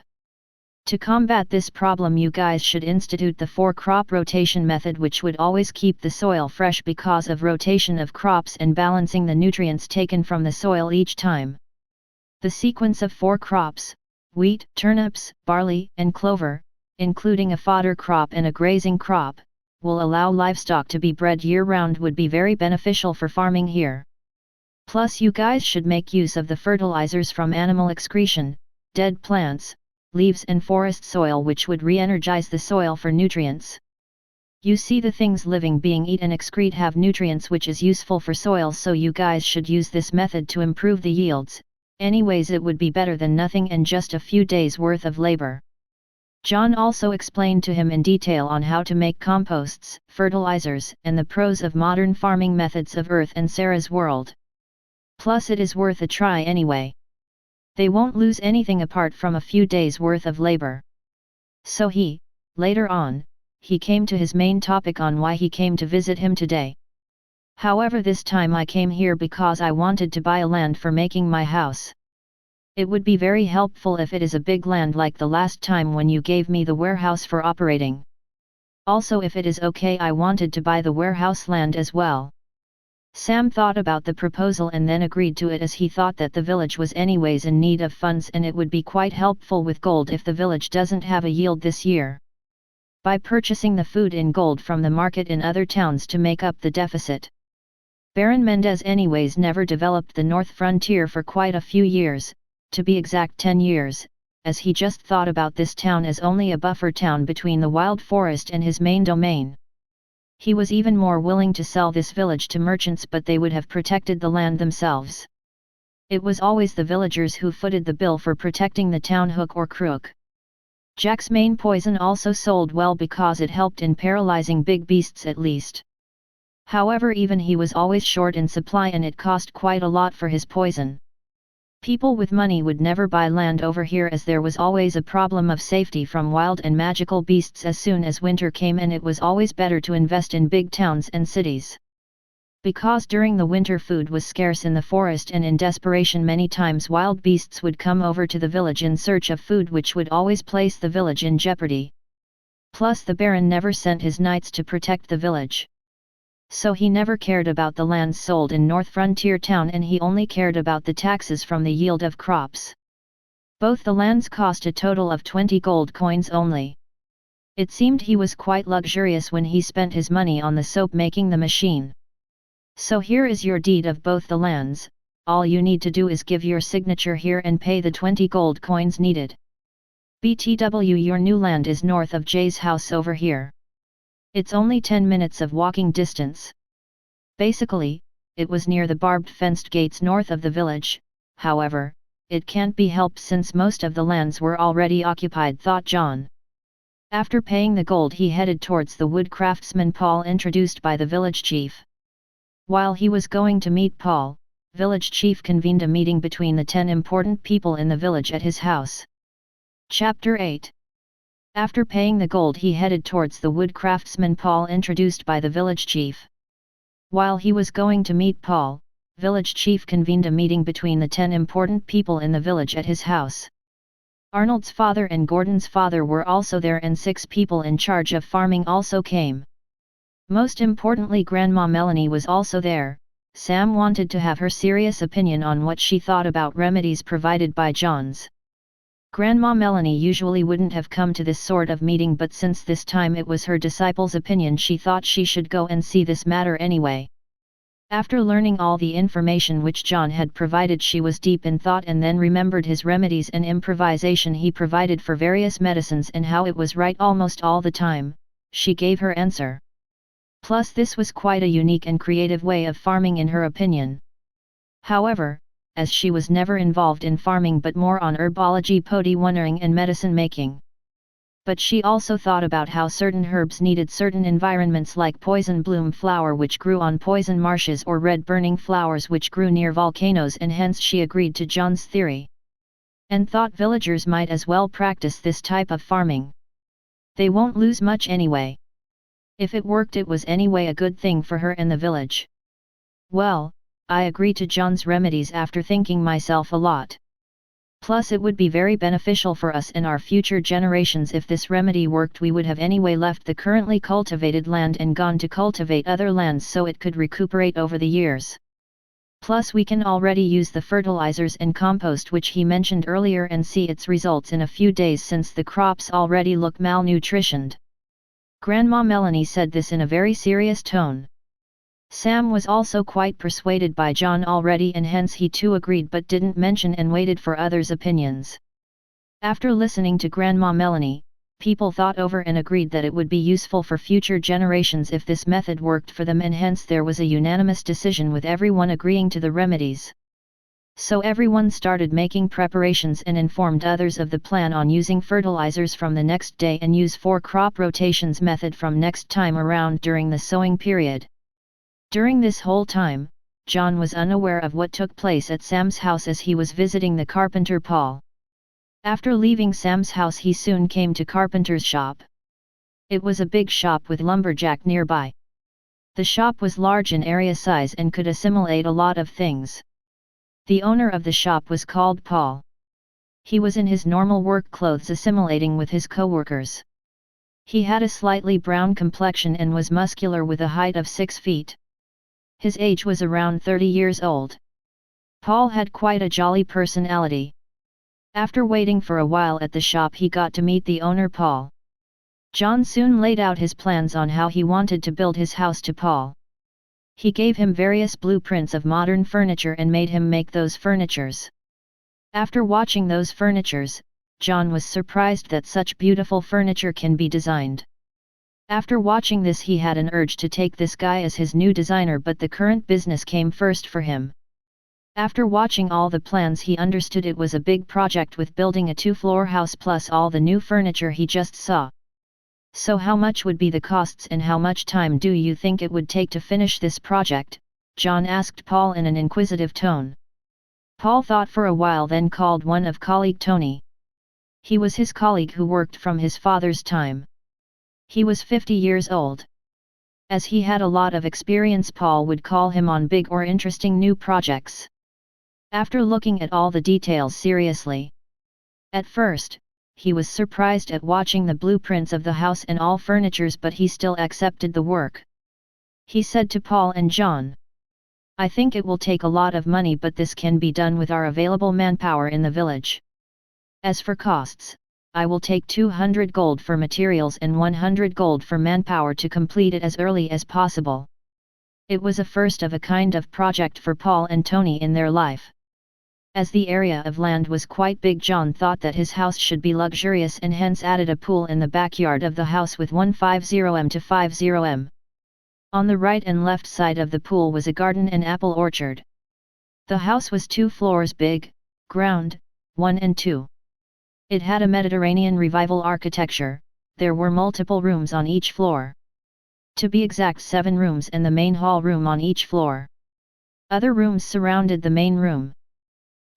To combat this problem, you guys should institute the 4-crop rotation method, which would always keep the soil fresh because of rotation of crops and balancing the nutrients taken from the soil each time. The sequence of 4 crops, wheat, turnips, barley, and clover, including a fodder crop and a grazing crop, will allow livestock to be bred year-round, would be very beneficial for farming here. Plus, you guys should make use of the fertilizers from animal excretion, dead plants, leaves and forest soil, which would re-energize the soil for nutrients. You see, the things living being eat and excrete have nutrients which is useful for soil, so you guys should use this method to improve the yields. Anyways, it would be better than nothing and just a few days worth of labor." John also explained to him in detail on how to make composts, fertilizers, and the pros of modern farming methods of Earth and Sarah's world. Plus, it is worth a try anyway. They won't lose anything apart from a few days worth of labor. So later on, he came to his main topic on why he came to visit him today. "However, this time I came here because I wanted to buy a land for making my house. It would be very helpful if it is a big land like the last time when you gave me the warehouse for operating. Also, if it is okay, I wanted to buy the warehouse land as well." Sam thought about the proposal and then agreed to it, as he thought that the village was anyways in need of funds and it would be quite helpful with gold if the village doesn't have a yield this year. by purchasing the food in gold from the market in other towns to make up the deficit. Baron Mendez anyways never developed the north frontier for quite a few years, to be exact 10 years, as he just thought about this town as only a buffer town between the wild forest and his main domain. He was even more willing to sell this village to merchants, but they would have protected the land themselves. It was always the villagers who footed the bill for protecting the town hook or crook. Jack's main poison also sold well because it helped in paralyzing big beasts at least. However, even he was always short in supply and it cost quite a lot for his poison. People with money would never buy land over here as there was always a problem of safety from wild and magical beasts as soon as winter came, and it was always better to invest in big towns and cities. Because during the winter food was scarce in the forest, and in desperation many times wild beasts would come over to the village in search of food, which would always place the village in jeopardy. Plus the Baron never sent his knights to protect the village. So he never cared about the lands sold in North Frontier Town, and he only cared about the taxes from the yield of crops. Both the lands cost a total of 20 gold coins only. It seemed he was quite luxurious when he spent his money on the soap making the machine. So here is your deed of both the lands. All you need to do is give your signature here and pay the 20 gold coins needed. BTW, your new land is north of Jay's house over here. It's only 10 minutes of walking distance. Basically, it was near the barbed fenced gates north of the village. However, it can't be helped since most of the lands were already occupied, thought John. After paying the gold, he headed towards the wood craftsman Paul, introduced by the village chief. While he was going to meet Paul, village chief convened a meeting between the 10 important people in the village at his house. Chapter 8. After paying the gold, he headed towards the wood craftsman Paul, introduced by the village chief. While he was going to meet Paul, village chief convened a meeting between the 10 important people in the village at his house. Arnold's father and Gordon's father were also there, and 6 people in charge of farming also came. Most importantly, Grandma Melanie was also there. Sam wanted to have her serious opinion on what she thought about remedies provided by John's. Grandma Melanie usually wouldn't have come to this sort of meeting, but since this time it was her disciple's opinion, she thought she should go and see this matter anyway. After learning all the information which John had provided, she was deep in thought and then remembered his remedies and improvisation he provided for various medicines and how it was right almost all the time. She gave her answer. Plus this was quite a unique and creative way of farming in her opinion. However, as she was never involved in farming but more on herbology, potion and medicine making. But she also thought about how certain herbs needed certain environments, like poison bloom flower which grew on poison marshes, or red burning flowers which grew near volcanoes, and hence she agreed to John's theory. And thought villagers might as well practice this type of farming. They won't lose much anyway. If it worked, it was anyway a good thing for her and the village. Well, I agree to John's remedies after thinking myself a lot. Plus it would be very beneficial for us and our future generations if this remedy worked. We would have anyway left the currently cultivated land and gone to cultivate other lands so it could recuperate over the years. Plus we can already use the fertilizers and compost which he mentioned earlier and see its results in a few days, since the crops already look malnutritioned. Grandma Melanie said this in a very serious tone. Sam was also quite persuaded by John already, and hence he too agreed, but didn't mention and waited for others' opinions. After listening to Grandma Melanie, people thought over and agreed that it would be useful for future generations if this method worked for them, and hence there was a unanimous decision with everyone agreeing to the remedies. So everyone started making preparations and informed others of the plan on using fertilizers from the next day and use 4 crop rotations method from next time around during the sowing period. During this whole time, John was unaware of what took place at Sam's house as he was visiting the carpenter Paul. After leaving Sam's house, he soon came to Carpenter's shop. It was a big shop with lumberjack nearby. The shop was large in area size and could assimilate a lot of things. The owner of the shop was called Paul. He was in his normal work clothes, assimilating with his co-workers. He had a slightly brown complexion and was muscular with a height of 6 feet. His age was around 30 years old. Paul had quite a jolly personality. After waiting for a while at the shop, he got to meet the owner Paul. John soon laid out his plans on how he wanted to build his house to Paul. He gave him various blueprints of modern furniture and made him make those furnitures. After watching those furnitures, John was surprised that such beautiful furniture can be designed. After watching this, he had an urge to take this guy as his new designer, but the current business came first for him. After watching all the plans, he understood it was a big project with building a 2-floor house plus all the new furniture he just saw. So how much would be the costs and how much time do you think it would take to finish this project? John asked Paul in an inquisitive tone. Paul thought for a while, then called one of colleague Tony. He was his colleague who worked from his father's time. He was 50 years old. As he had a lot of experience, Paul would call him on big or interesting new projects. After looking at all the details seriously, at first, he was surprised at watching the blueprints of the house and all furnitures, but he still accepted the work. He said to Paul and John, "I think it will take a lot of money, but this can be done with our available manpower in the village. As for costs, I will take 200 gold for materials and 100 gold for manpower to complete it as early as possible." It was a first of a kind of project for Paul and Tony in their life. As the area of land was quite big, John thought that his house should be luxurious and hence added a pool in the backyard of the house with 150 to 50 On the right and left side of the pool was a garden and apple orchard. The house was 2 floors big, ground, 1 and 2. It had a Mediterranean revival architecture. There were multiple rooms on each floor. To be exact, 7 rooms and the main hall room on each floor. Other rooms surrounded the main room.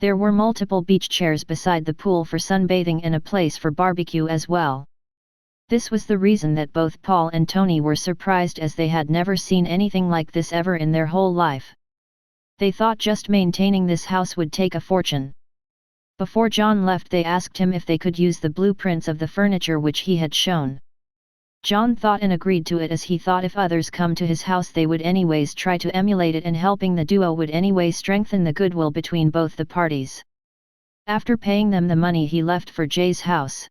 There were multiple beach chairs beside the pool for sunbathing and a place for barbecue as well. This was the reason that both Paul and Tony were surprised, as they had never seen anything like this ever in their whole life. They thought just maintaining this house would take a fortune. Before John left, they asked him if they could use the blueprints of the furniture which he had shown. John thought and agreed to it, as he thought if others come to his house they would anyways try to emulate it, and helping the duo would anyway strengthen the goodwill between both the parties. After paying them the money, he left for Jay's house.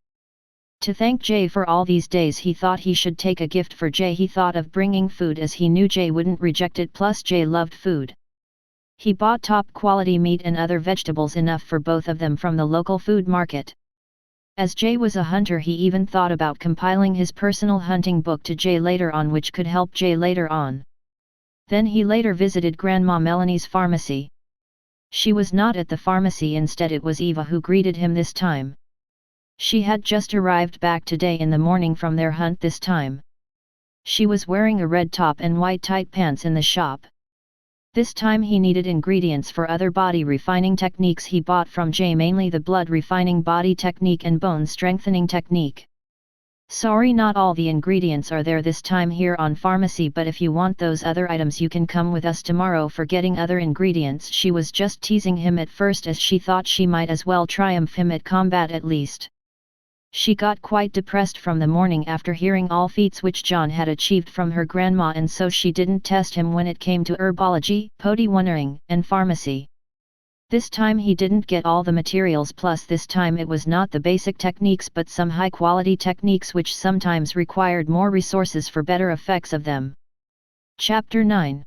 To thank Jay for all these days, he thought he should take a gift for Jay. He thought of bringing food, as he knew Jay wouldn't reject it, plus Jay loved food. He bought top quality meat and other vegetables, enough for both of them, from the local food market. As Jay was a hunter, he even thought about compiling his personal hunting book to Jay later on, which could help Jay later on. Then he later visited Grandma Melanie's pharmacy. She was not at the pharmacy, instead it was Eva who greeted him this time. She had just arrived back today in the morning from their hunt this time. She was wearing a red top and white tight pants in the shop. This time he needed ingredients for other body refining techniques. He bought from Jay mainly the blood refining body technique and bone strengthening technique. "Sorry, not all the ingredients are there this time here on pharmacy, but if you want those other items you can come with us tomorrow for getting other ingredients." She was just teasing him at first, as she thought she might as well triumph him at combat at least. She got quite depressed from the morning after hearing all feats which John had achieved from her grandma, and so she didn't test him when it came to herbology, potiwonering, and pharmacy. This time he didn't get all the materials, plus this time it was not the basic techniques but some high-quality techniques which sometimes required more resources for better effects of them. Chapter 9.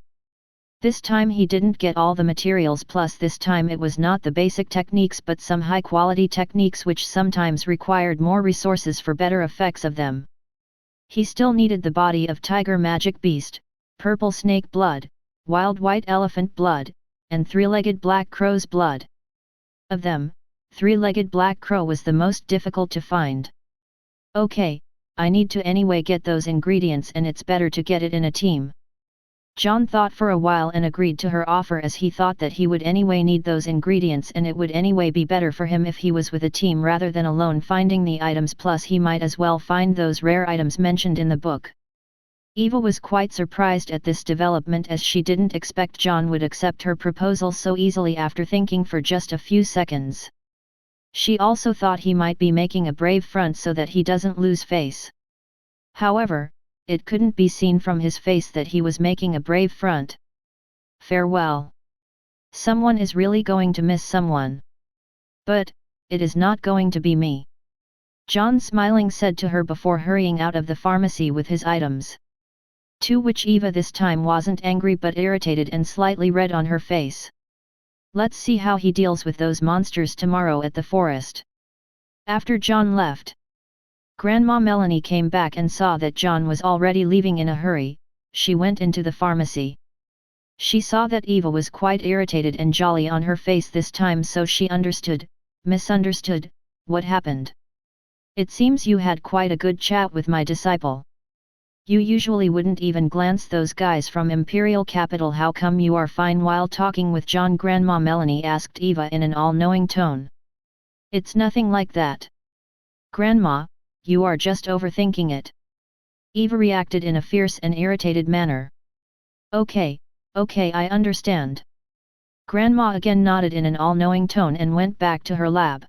This time he didn't get all the materials, plus this time it was not the basic techniques but some high-quality techniques which sometimes required more resources for better effects of them. He still needed the body of tiger magic beast, purple snake blood, wild white elephant blood, and three-legged black crow's blood. Of them, three-legged black crow was the most difficult to find. "Okay, I need to anyway get those ingredients, and it's better to get it in a team." John thought for a while and agreed to her offer, as he thought that he would anyway need those ingredients and it would anyway be better for him if he was with a team rather than alone finding the items, plus he might as well find those rare items mentioned in the book. Eva was quite surprised at this development, as she didn't expect John would accept her proposal so easily after thinking for just a few seconds. She also thought he might be making a brave front so that he doesn't lose face. However, it couldn't be seen from his face that he was making a brave front. "Farewell. Someone is really going to miss someone. But, it is not going to be me." John smiling said to her before hurrying out of the pharmacy with his items. To which Eva this time wasn't angry but irritated and slightly red on her face. Let's see how he deals with those monsters tomorrow at the forest. After John left, Grandma Melanie came back and saw that John was already leaving in a hurry. She went into the pharmacy. She saw that Eva was quite irritated and jolly on her face this time, so she misunderstood, what happened. It seems you had quite a good chat with my disciple. You usually wouldn't even glance those guys from Imperial Capital. How come you are fine while talking with John? Grandma Melanie asked Eva in an all-knowing tone. It's nothing like that. Grandma, you are just overthinking it. Eva reacted in a fierce and irritated manner. Okay, I understand. Grandma again nodded in an all-knowing tone and went back to her lab.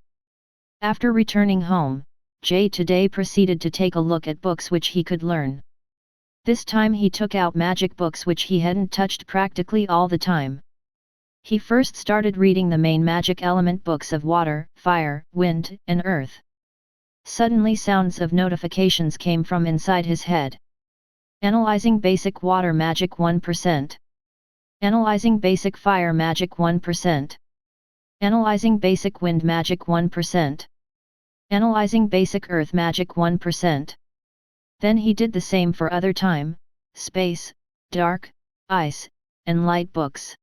After returning home, Jay today proceeded to take a look at books which he could learn. This time he took out magic books which he hadn't touched practically all the time. He first started reading the main magic element books of water, fire, wind, and earth. Suddenly sounds of notifications came from inside his head. Analyzing basic water magic 1%. Analyzing basic fire magic 1%. Analyzing basic wind magic 1%. Analyzing basic earth magic 1%. Then he did the same for other time, space, dark, ice, and light books.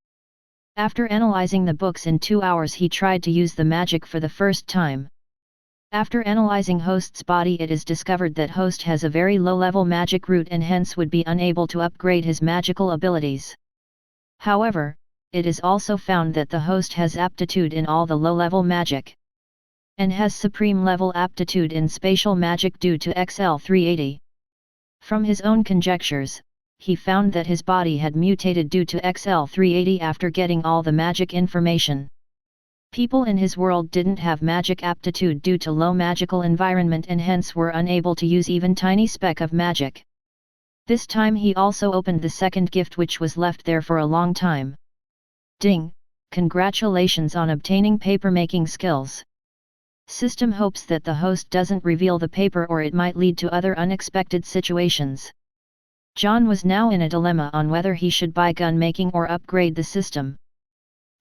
After analyzing the books in 2 hours, he tried to use the magic for the first time. After analyzing host's body, it is discovered that host has a very low-level magic root and hence would be unable to upgrade his magical abilities. However, it is also found that the host has aptitude in all the low-level magic, and has supreme level aptitude in spatial magic due to XL 380. From his own conjectures, he found that his body had mutated due to XL 380 after getting all the magic information. People in his world didn't have magic aptitude due to low magical environment and hence were unable to use even tiny speck of magic. This time he also opened the second gift which was left there for a long time. Ding! Congratulations on obtaining paper-making skills. System hopes that the host doesn't reveal the paper or it might lead to other unexpected situations. John was now in a dilemma on whether he should buy gun making or upgrade the system.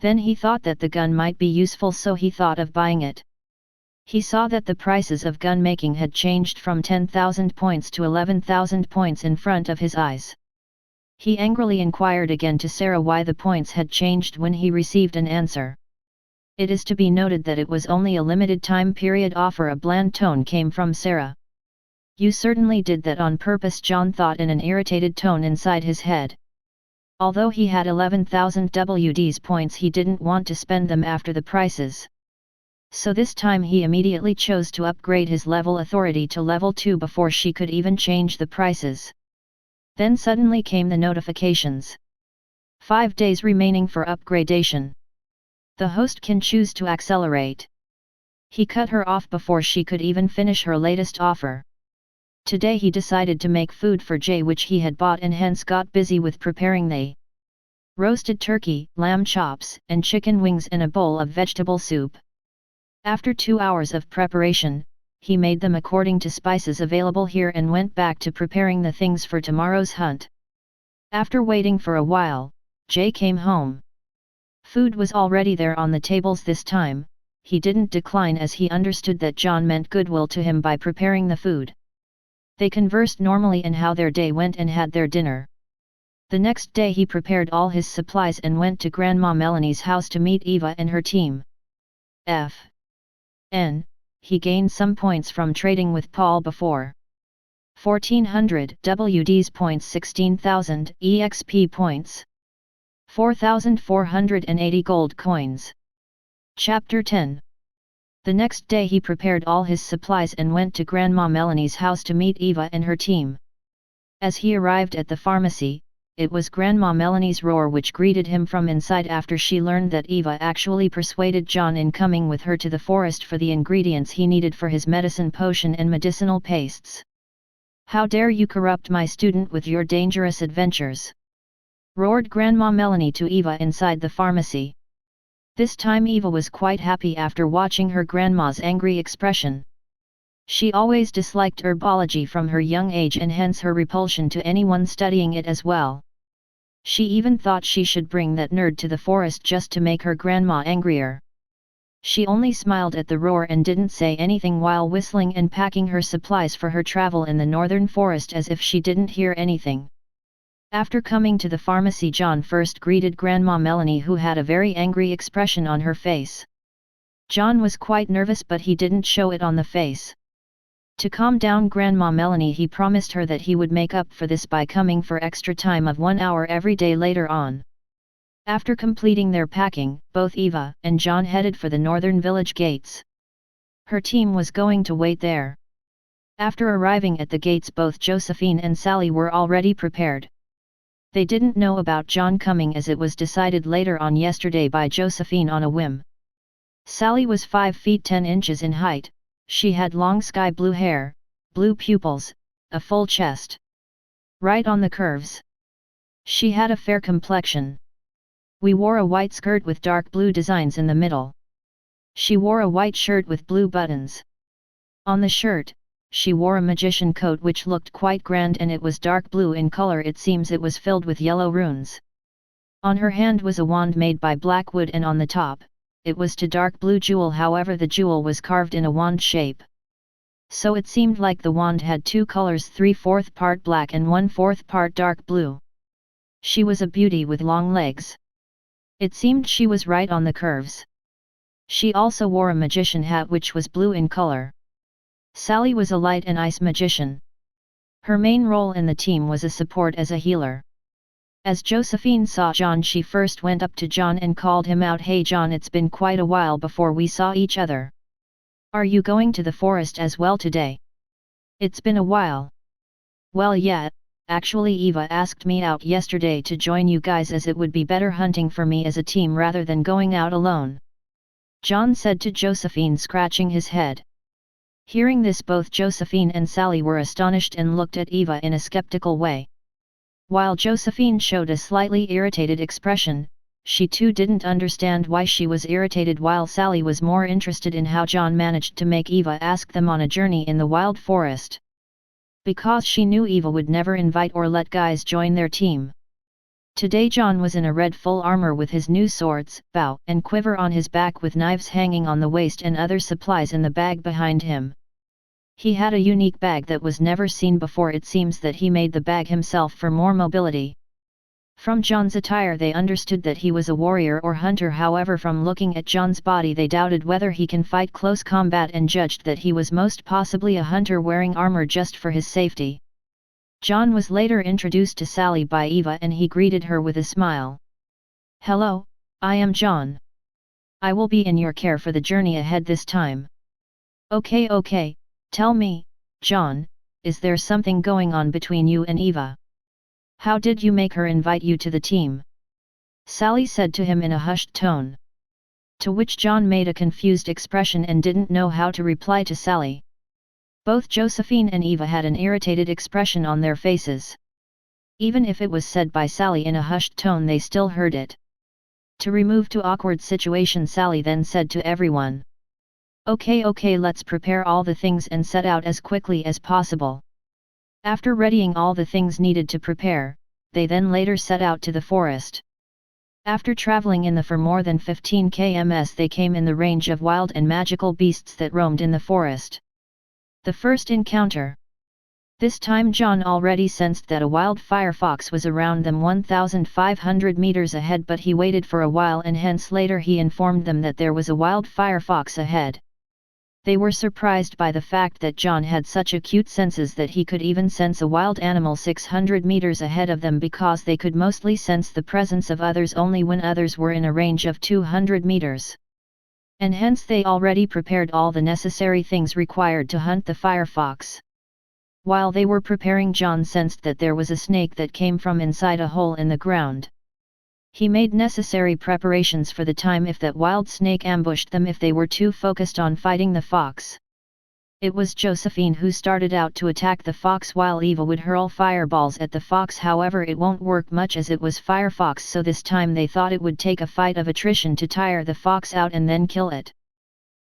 Then he thought that the gun might be useful, so he thought of buying it. He saw that the prices of gun making had changed from 10,000 points to 11,000 points in front of his eyes. He angrily inquired again to Sarah why the points had changed when he received an answer. It is to be noted that it was only a limited time period offer. A bland tone came from Sarah. You certainly did that on purpose, John thought in an irritated tone inside his head. Although he had 11,000 W.D.S points, he didn't want to spend them after the prices. So this time he immediately chose to upgrade his level authority to level 2 before she could even change the prices. Then suddenly came the notifications. 5 days remaining for upgradation. The host can choose to accelerate. He cut her off before she could even finish her latest offer. Today he decided to make food for Jay which he had bought and hence got busy with preparing the roasted turkey, lamb chops, and chicken wings in a bowl of vegetable soup. After 2 hours of preparation, he made them according to spices available here and went back to preparing the things for tomorrow's hunt. After waiting for a while, Jay came home. Food was already there on the tables this time. He didn't decline as he understood that John meant goodwill to him by preparing the food. They conversed normally in how their day went and had their dinner. The next day he prepared all his supplies and went to Grandma Melanie's house to meet Eva and her team. He gained some points from trading with Paul before. 1400 W.D.S points, 16,000 EXP points. 4,480 gold coins. Chapter 10. The next day he prepared all his supplies and went to Grandma Melanie's house to meet Eva and her team. As he arrived at the pharmacy, it was Grandma Melanie's roar which greeted him from inside after she learned that Eva actually persuaded John in coming with her to the forest for the ingredients he needed for his medicine potion and medicinal pastes. How dare you corrupt my student with your dangerous adventures? Roared Grandma Melanie to Eva inside the pharmacy. This time Eva was quite happy after watching her grandma's angry expression. She always disliked herbology from her young age and hence her repulsion to anyone studying it as well. She even thought she should bring that nerd to the forest just to make her grandma angrier. She only smiled at the roar and didn't say anything while whistling and packing her supplies for her travel in the northern forest as if she didn't hear anything. After coming to the pharmacy, John first greeted Grandma Melanie, who had a very angry expression on her face. John was quite nervous, but he didn't show it on the face. To calm down Grandma Melanie, he promised her that he would make up for this by coming for extra time of 1 hour every day later on. After completing their packing, both Eva and John headed for the northern village gates. Her team was going to wait there. After arriving at the gates, both Josephine and Sally were already prepared. They didn't know about John coming, as it was decided later on yesterday by Josephine on a whim. Sally was 5 feet 10 inches in height. She had long sky blue hair, blue pupils, a full chest. Right on the curves. She had a fair complexion. We wore a white skirt with dark blue designs in the middle. She wore a white shirt with blue buttons. On the shirt, she wore a magician coat which looked quite grand, and it was dark blue in color. It seems it was filled with yellow runes. On her hand was a wand made by black wood, and on the top, it was to dark blue jewel. However, the jewel was carved in a wand shape. So it seemed like the wand had 2 colors, 3/4 part black and 1/4 part dark blue. She was a beauty with long legs. It seemed she was right on the curves. She also wore a magician hat which was blue in color. Sally was a light and ice magician. Her main role in the team was a support as a healer. As Josephine saw John, she first went up to John and called him out. "Hey John, it's been quite a while before we saw each other. Are you going to the forest as well today? It's been a while." "Well, yeah, actually Eva asked me out yesterday to join you guys, as it would be better hunting for me as a team rather than going out alone," John said to Josephine, scratching his head. Hearing this, both Josephine and Sally were astonished and looked at Eva in a skeptical way. While Josephine showed a slightly irritated expression, she too didn't understand why she was irritated, while Sally was more interested in how John managed to make Eva ask them on a journey in the wild forest. Because she knew Eva would never invite or let guys join their team. Today John was in a red full armor with his new swords, bow and quiver on his back, with knives hanging on the waist and other supplies in the bag behind him. He had a unique bag that was never seen before. It seems that he made the bag himself for more mobility. From John's attire they understood that he was a warrior or hunter. However, from looking at John's body they doubted whether he can fight close combat and judged that he was most possibly a hunter wearing armor just for his safety. John was later introduced to Sally by Eva and he greeted her with a smile. "Hello, I am John. I will be in your care for the journey ahead this time." Okay, tell me, John, is there something going on between you and Eva? How did you make her invite you to the team?" Sally said to him in a hushed tone. To which John made a confused expression and didn't know how to reply to Sally. Both Josephine and Eva had an irritated expression on their faces. Even if it was said by Sally in a hushed tone, they still heard it. To remove the awkward situation, Sally then said to everyone, Okay, let's prepare all the things and set out as quickly as possible." After readying all the things needed to prepare, they then later set out to the forest. After traveling in the for more than 15 km, they came in the range of wild and magical beasts that roamed in the forest. The first encounter. This time John already sensed that a wild firefox was around them 1,500 meters ahead, but he waited for a while and hence later he informed them that there was a wild firefox ahead. They were surprised by the fact that John had such acute senses that he could even sense a wild animal 600 meters ahead of them, because they could mostly sense the presence of others only when others were in a range of 200 meters. And hence they already prepared all the necessary things required to hunt the firefox. While they were preparing, John sensed that there was a snake that came from inside a hole in the ground. He made necessary preparations for the time if that wild snake ambushed them if they were too focused on fighting the fox. It was Josephine who started out to attack the fox, while Eva would hurl fireballs at the fox. However, it won't work much as it was firefox, so this time they thought it would take a fight of attrition to tire the fox out and then kill it.